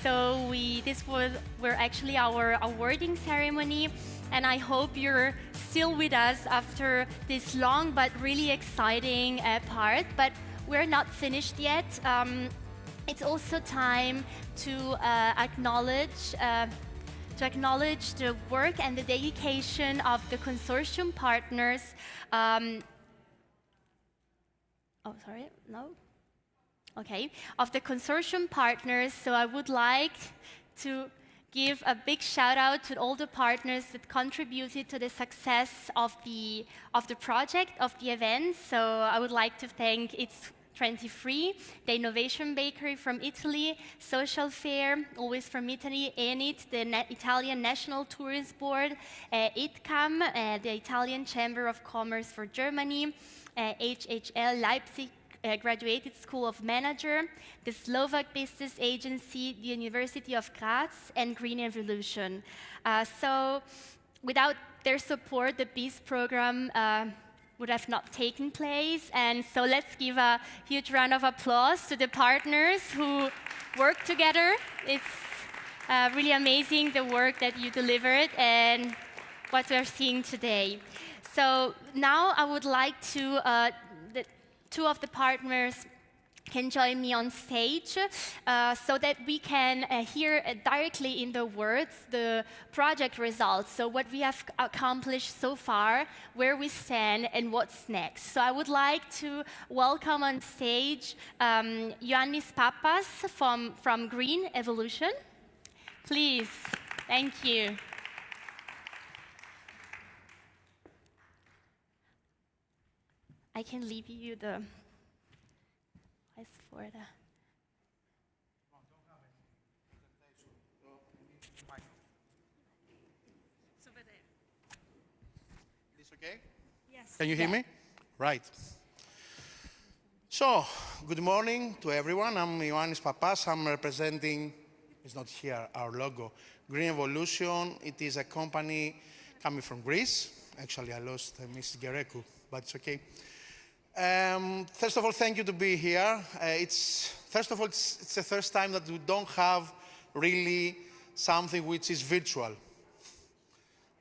So we're actually our awarding ceremony, and I hope you're still with us after this long but really exciting part. But we're not finished yet. It's also time to acknowledge the work and the dedication of the consortium partners. Of the consortium partners. So I would like to give a big shout out to all the partners that contributed to the success of the project, of the event. So I would like to thank It's 23, the Innovation Bakery from Italy, Social Fair, always from Italy, ENIT, the Italian National Tourist Board, ITCAM, the Italian Chamber of Commerce for Germany, HHL Leipzig Graduated School of Manager, the Slovak Business Agency, the University of Graz, and Green Evolution. So without their support, the BEAST program would have not taken place. And so let's give a huge round of applause to the partners who worked together. It's really amazing the work that you delivered and what we're seeing today. So now I would like to, the two of the partners can join me on stage so that we can hear directly in the words the project results. So what we have accomplished so far, where we stand, and what's next. So I would like to welcome on stage Ioannis Papas from Green Evolution. Please, thank you. I can leave you the place for the... Is this okay? Yes. Can you hear me? Right. So, good morning to everyone. I'm Ioannis Papas. I'm representing, it's not here, our logo, Green Evolution. It is a company coming from Greece. Actually, I lost Mrs. Gerekou, but it's okay. First of all, thank you to be here. It's the first time that we don't have really something which is virtual.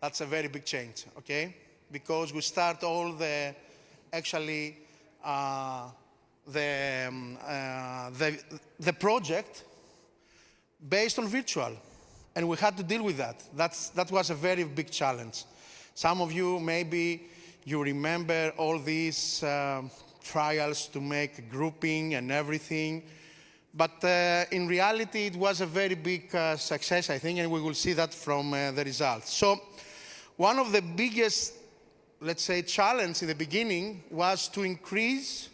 That's a very big change, okay? Because we start all the project based on virtual, and we had to deal with that. That was a very big challenge. Some of you maybe you remember all these trials to make grouping and everything. But in reality, it was a very big success, I think, and we will see that from the results. So one of the biggest, let's say, challenge in the beginning was to increase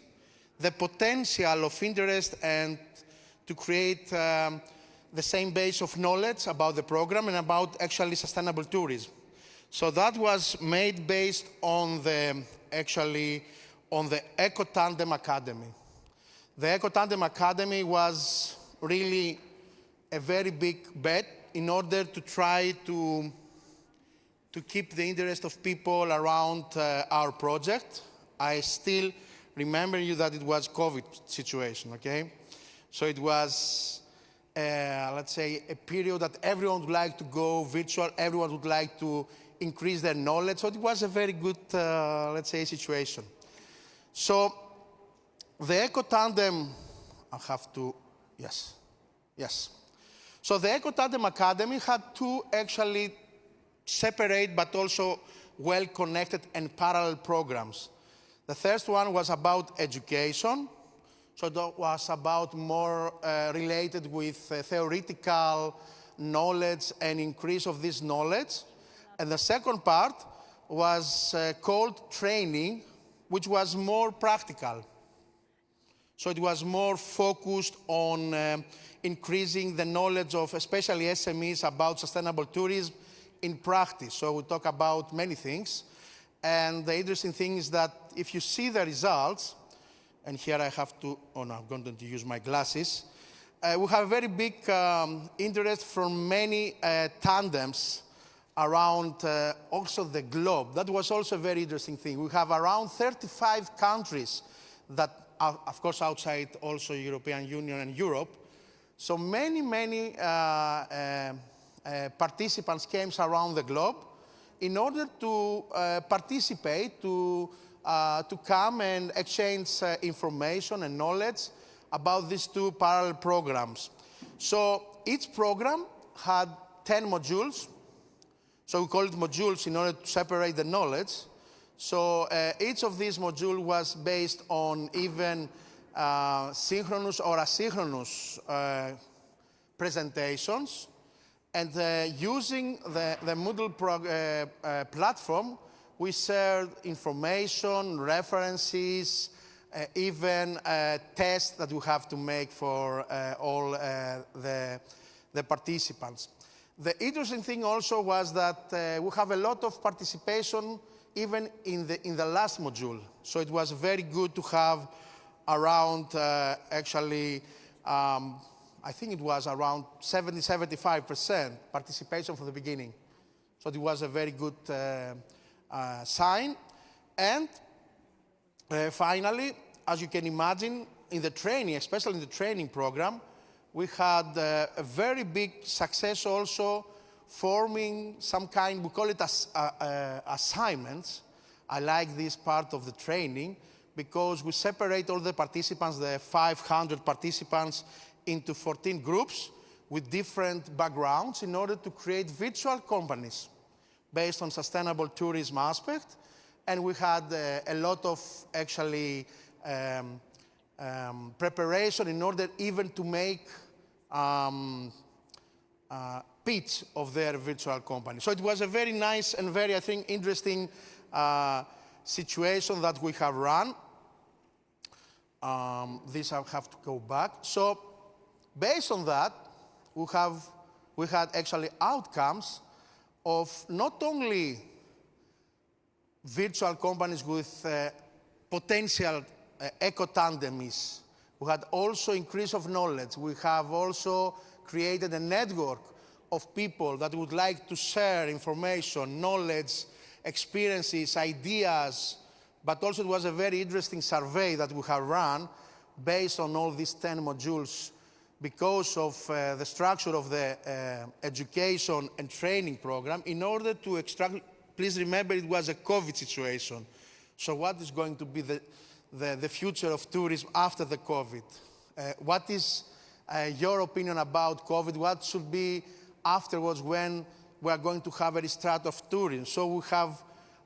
the potential of interest and to create the same base of knowledge about the program and about actually sustainable tourism. So that was made based on the ECO-TANDEM Academy. The ECO-TANDEM Academy was really a very big bet in order to try to keep the interest of people around our project. I still remembering you that it was COVID situation, okay? So it was, let's say, a period that everyone would like to go virtual, everyone would like to increase their knowledge. So it was a very good, let's say, situation. So the ECO-TANDEM, I have to, yes. So the ECO-TANDEM Academy had two actually separate but also well-connected and parallel programs. The first one was about education. So that was about more related with theoretical knowledge and increase of this knowledge. And the second part was called training, which was more practical. So it was more focused on increasing the knowledge of especially SMEs about sustainable tourism in practice. So we talk about many things. And the interesting thing is that if you see the results, and here I have to, oh no, I'm going to use my glasses. We have very big interest from many tandems around also the globe. That was also a very interesting thing. We have around 35 countries that are, of course, outside also European Union and Europe. So many participants came around the globe in order to participate, to come and exchange information and knowledge about these two parallel programs. So each program had 10 modules. So we call it modules in order to separate the knowledge. So each of these modules was based on even synchronous or asynchronous presentations. And using the Moodle platform, we shared information, references, even tests that we have to make for all the participants. The interesting thing also was that we have a lot of participation even in the last module. So it was very good to have around actually, I think it was around 70–75% participation from the beginning. So it was a very good sign. And finally, as you can imagine, in the training, especially in the training program, we had a very big success also forming some kind, we call it assignments. I like this part of the training because we separate all the participants, the 500 participants, into 14 groups with different backgrounds in order to create virtual companies based on sustainable tourism aspect. And we had a lot of actually preparation in order even to make pitch of their virtual company. So it was a very nice and very, I think, interesting situation that we have run. This I have to go back. So based on that, we had actually outcomes of not only virtual companies with potential eco-tandemies. We had also increase of knowledge. We have also created a network of people that would like to share information, knowledge, experiences, ideas, but also it was a very interesting survey that we have run based on all these 10 modules because of the structure of the education and training program in order to extract, please remember it was a COVID situation. So what is going to be the future of tourism after the COVID? What is your opinion about COVID? What should be afterwards when we are going to have a restart of tourism? So we have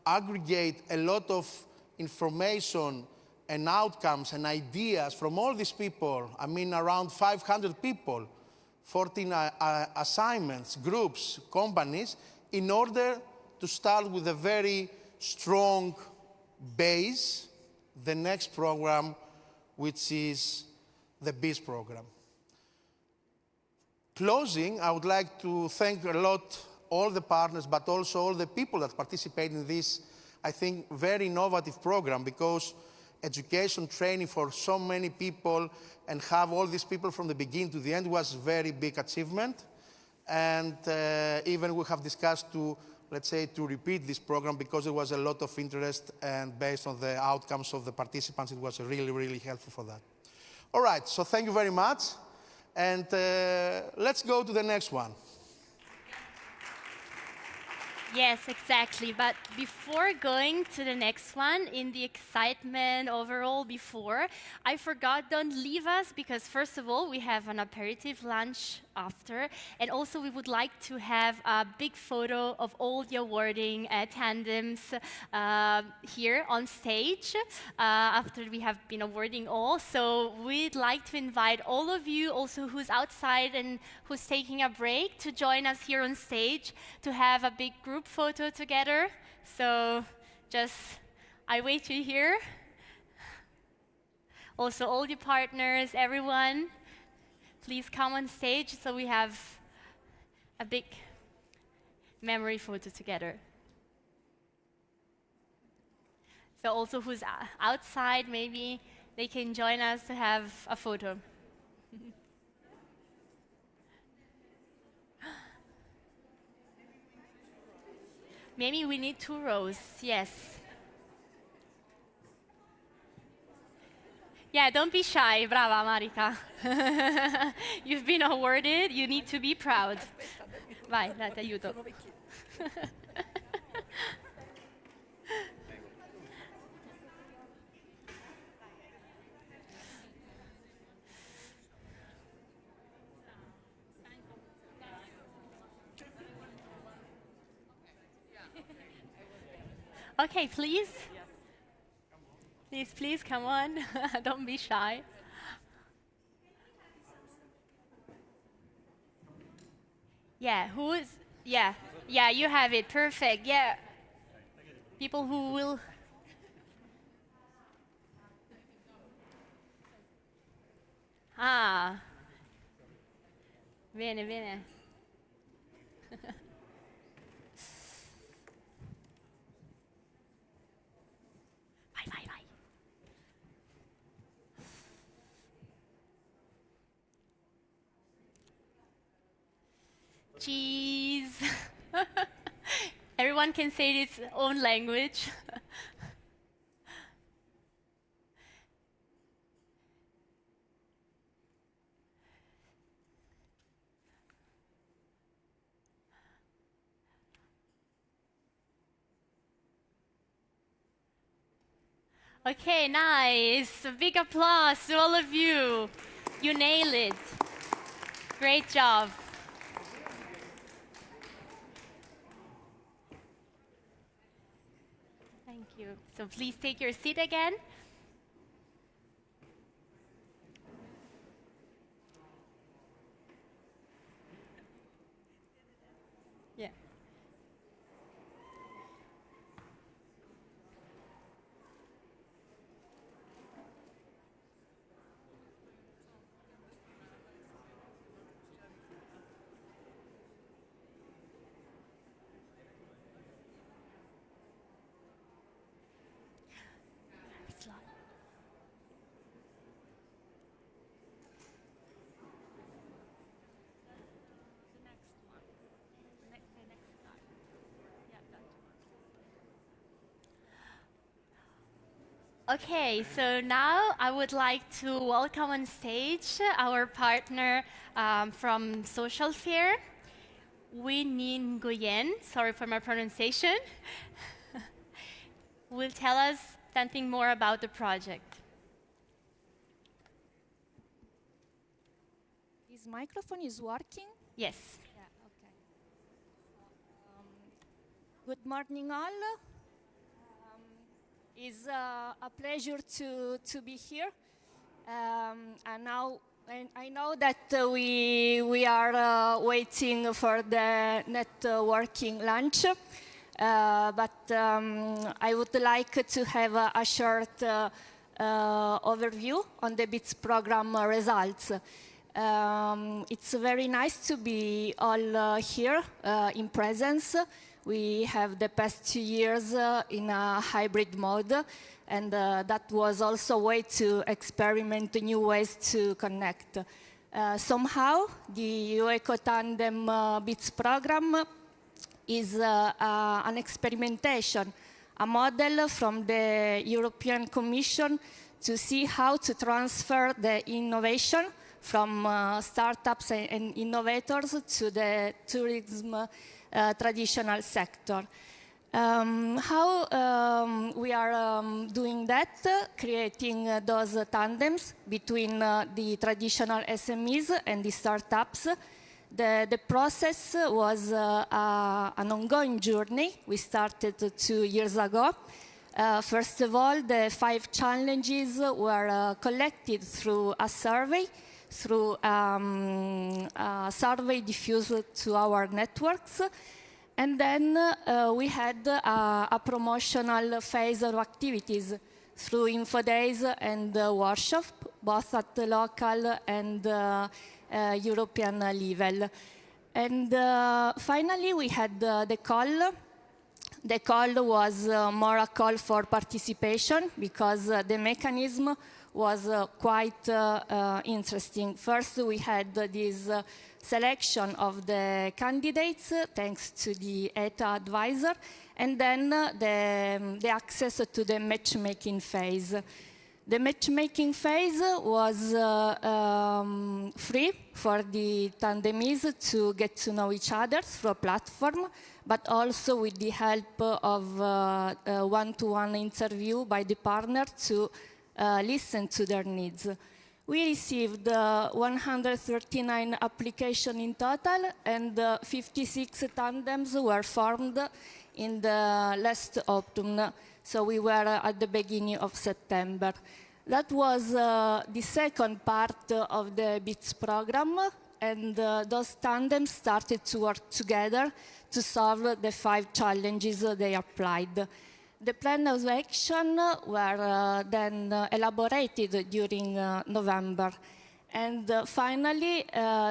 aggregate a lot of information and outcomes and ideas from all these people. I mean, around 500 people, 14 assignments, groups, companies, in order to start with a very strong base, the next program, which is the BIT program. Closing, I would like to thank a lot all the partners, but also all the people that participate in this, I think, very innovative program, because education training for so many people and have all these people from the beginning to the end was a very big achievement. And even we have discussed to, let's say, to repeat this program because there was a lot of interest, and based on the outcomes of the participants, it was really, really helpful for that. All right, so thank you very much. And let's go to the next one. Yes, exactly. But before going to the next one, in the excitement overall before, I forgot, don't leave us, because first of all, we have an aperitif lunch after, and also we would like to have a big photo of all the awarding tandems here on stage after we have been awarding all. So we'd like to invite all of you also who's outside and who's taking a break to join us here on stage to have a big group photo together. So I wait you here. Also all the partners, everyone, please come on stage so we have a big memory photo together. So also who's outside, maybe they can join us to have a photo. Maybe we need 2 rows, yes. Yeah, don't be shy. Brava, Marika. You've been awarded, you need to be proud. Vai, dai, ti aiuto. Okay, please. Please, come on. Don't be shy. Yeah, yeah, you have it. Perfect. Yeah. People who will. Ah. Bene, bene. Vai. Cheese. Everyone can say its own language. Okay, nice. A big applause to all of you. You nailed it. Great job. Thank you. So please take your seat again. Yeah. Okay, so now I would like to welcome on stage our partner from Social Fair, Nguyen Nguyen, sorry for my pronunciation, will tell us something more about the project. This microphone is working? Yes. Yeah, okay. Good morning all. It's a pleasure to be here. And I know that we are waiting for the networking lunch, but I would like to have a short overview on the BIT program results. It's very nice to be all here in presence. We have the past 2 years in a hybrid mode, and that was also a way to experiment new ways to connect. Somehow, the ECO-TANDEM BITS program is an experimentation, a model from the European Commission to see how to transfer the innovation from startups and innovators to the tourism traditional sector. How we are doing that, creating those tandems between the traditional SMEs and the startups. The process was an ongoing journey. We started 2 years ago. First of all, the 5 challenges were collected through a survey, a survey diffused to our networks. And then we had a promotional phase of activities through info days and workshops, both at the local and European level. And finally, we had the call. The call was more a call for participation because the mechanism was quite interesting. First, we had this selection of the candidates thanks to the ETA advisor, and then the access to the matchmaking phase. The matchmaking phase was free for the tandemies to get to know each other through a platform, but also with the help of a one-to-one interview by the partner to listen to their needs. We received 139 applications in total, and 56 tandems were formed in the last autumn. So we were at the beginning of September. That was the second part of the BITS program, and those tandems started to work together to solve the 5 challenges they applied. The plan of action were then elaborated during November. And finally,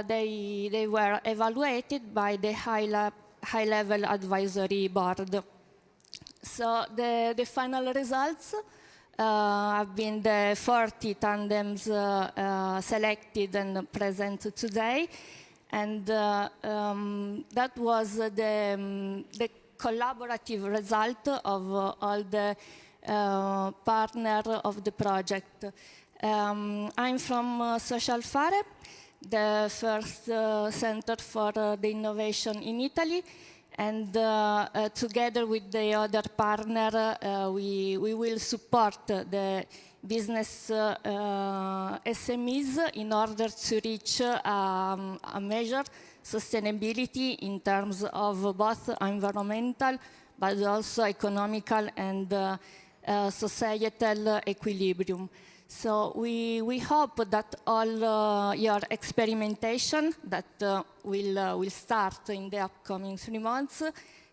they were evaluated by the high-level advisory board. So the final results have been the 40 tandems selected and present today. And that was the collaborative result of all the partners of the project. I'm from Social Fare, the first center for the innovation in Italy. And together with the other partner, we will support the business SMEs in order to reach a measure sustainability in terms of both environmental, but also economical and societal equilibrium. So we hope that all your experimentation that will start in the upcoming 3 months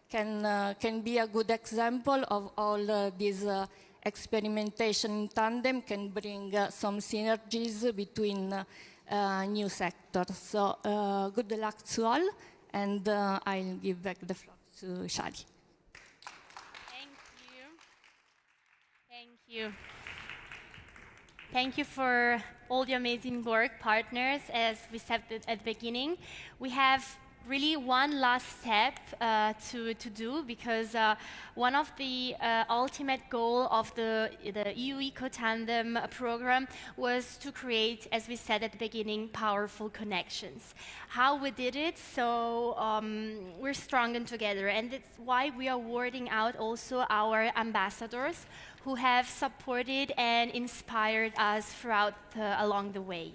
can be a good example of all this experimentation in tandem can bring some synergies between new sectors. So good luck to all, and I'll give back the floor to Shadi. Thank you. Thank you. Thank you for all the amazing work, partners. As we said at the beginning, we have really one last step to do, because one of the ultimate goal of the EU ECO-TANDEM program was to create, as we said at the beginning, powerful connections. How we did it? So we're stronger together, and it's why we are awarding out also our ambassadors who have supported and inspired us throughout along the way.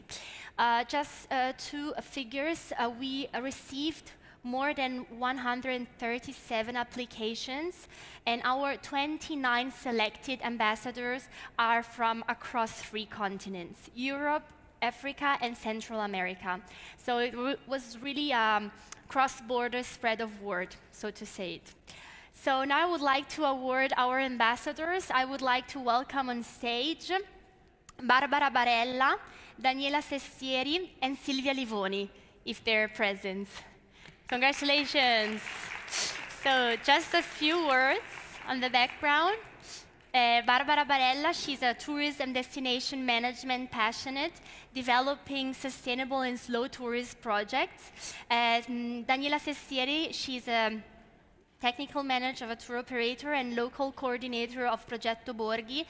Just 2 figures, we received more than 137 applications, and our 29 selected ambassadors are from across 3 continents, Europe, Africa, and Central America. So it was really a cross-border spread of word, so to say it. So now I would like to award our ambassadors. I would like to welcome on stage Barbara Barella, Daniela Sestieri, and Silvia Livoni, if they're present. Congratulations. So just a few words on the background. Barbara Barella, she's a tourism destination management passionate, developing sustainable and slow tourist projects. Daniela Sestieri, she's a technical manager of a tour operator and local coordinator of Progetto Borghi.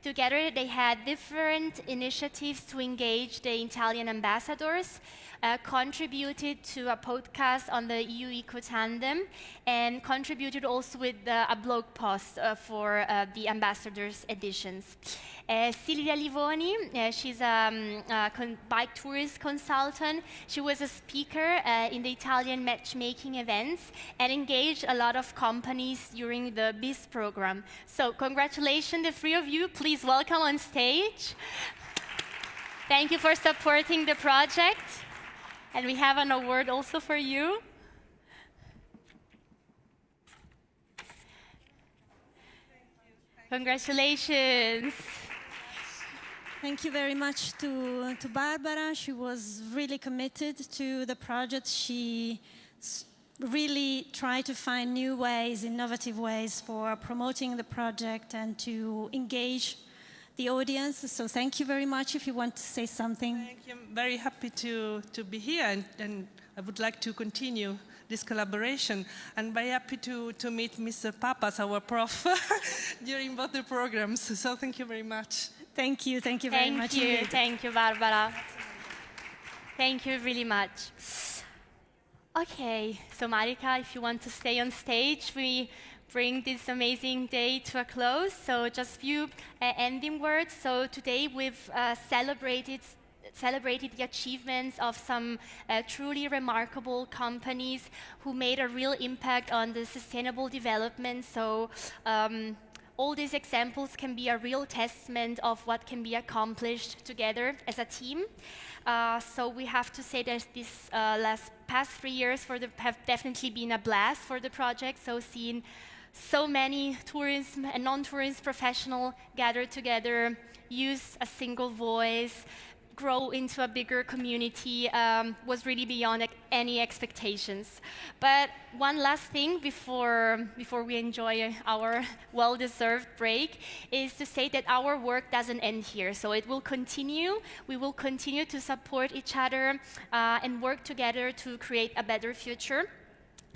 Together, they had different initiatives to engage the Italian ambassadors, contributed to a podcast on the EU ECO-TANDEM, and contributed also with a blog post for the ambassadors' editions. Silvia Livoni, she's a bike tourist consultant. She was a speaker in the Italian matchmaking events and engaged a lot of companies during the BIS program. So congratulations, the three of you. Please welcome on stage. Thank you for supporting the project. And we have an award also for you. Congratulations. Thank you very much to Barbara. She was really committed to the project. She really tried to find new ways, innovative ways for promoting the project and to engage the audience. So thank you very much. If you want to say something. Thank you. I'm very happy to be here, and I would like to continue this collaboration. And very happy to meet Mr. Papas, our prof, during both the programs. So thank you very much. Thank you very much. Thank you, Barbara. Thank you really much. Okay, so Marika, if you want to stay on stage, we bring this amazing day to a close. So just a few ending words. So today we've celebrated the achievements of some truly remarkable companies who made a real impact on the sustainable development. So all these examples can be a real testament of what can be accomplished together as a team. So we have to say that these past 3 years have definitely been a blast for the project. So seeing so many tourism and non-tourist professionals gather together, use a single voice, grow into a bigger community was really beyond any expectations. But one last thing before we enjoy our well-deserved break is to say that our work doesn't end here. So it will continue. We will continue to support each other and work together to create a better future.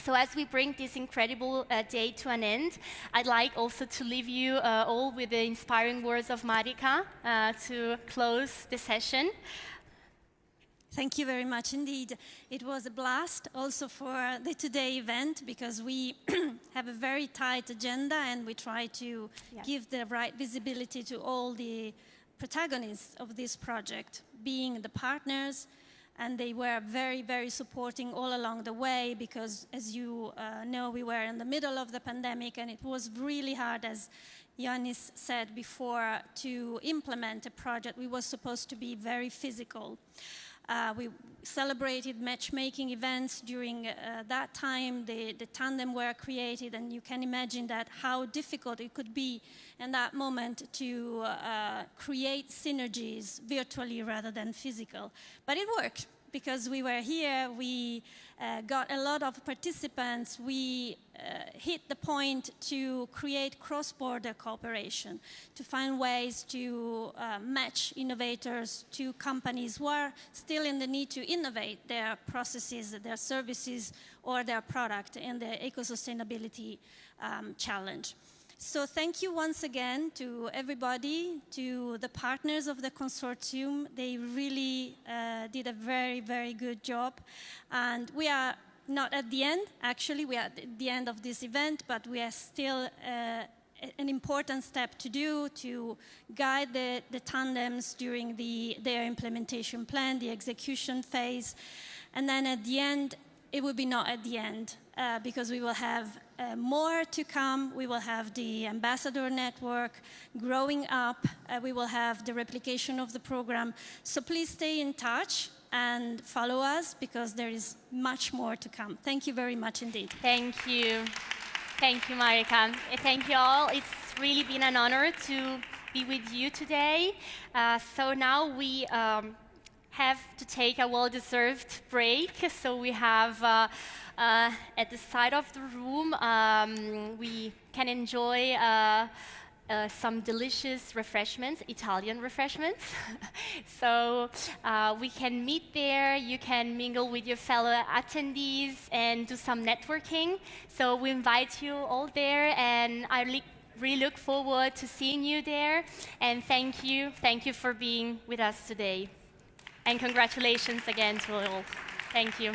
So as we bring this incredible day to an end, I'd like also to leave you all with the inspiring words of Marika to close the session. Thank you very much indeed. It was a blast also for the today event because we have a very tight agenda and we try to give the right visibility to all the protagonists of this project, being the partners, and they were very, very supporting all along the way because, as you know, we were in the middle of the pandemic and it was really hard, as Yannis said before, to implement a project. We were supposed to be very physical. We celebrated matchmaking events during that time. The tandem were created, and you can imagine that how difficult it could be in that moment to create synergies virtually rather than physical. But it worked because we were here, we got a lot of participants, we hit the point to create cross-border cooperation, to find ways to match innovators to companies who are still in the need to innovate their processes, their services, or their product in the eco-sustainability challenge. So thank you once again to everybody, to the partners of the consortium. They really did a very, very good job. And we are not at the end, actually, we are at the end of this event, but we are still an important step to do to guide the tandems during their implementation plan, the execution phase. And then at the end, it will be not at the end because we will have more to come. We will have the ambassador network growing up. We will have the replication of the program. So please stay in touch and follow us because there is much more to come. Thank you very much indeed. Thank you. Thank you, Marika. Thank you all. It's really been an honor to be with you today. So now we have to take a well-deserved break. So we have at the side of the room, we can enjoy some delicious refreshments, Italian refreshments. So we can meet there, you can mingle with your fellow attendees and do some networking. So we invite you all there, and I really look forward to seeing you there. And thank you for being with us today. And congratulations again to all. Thank you.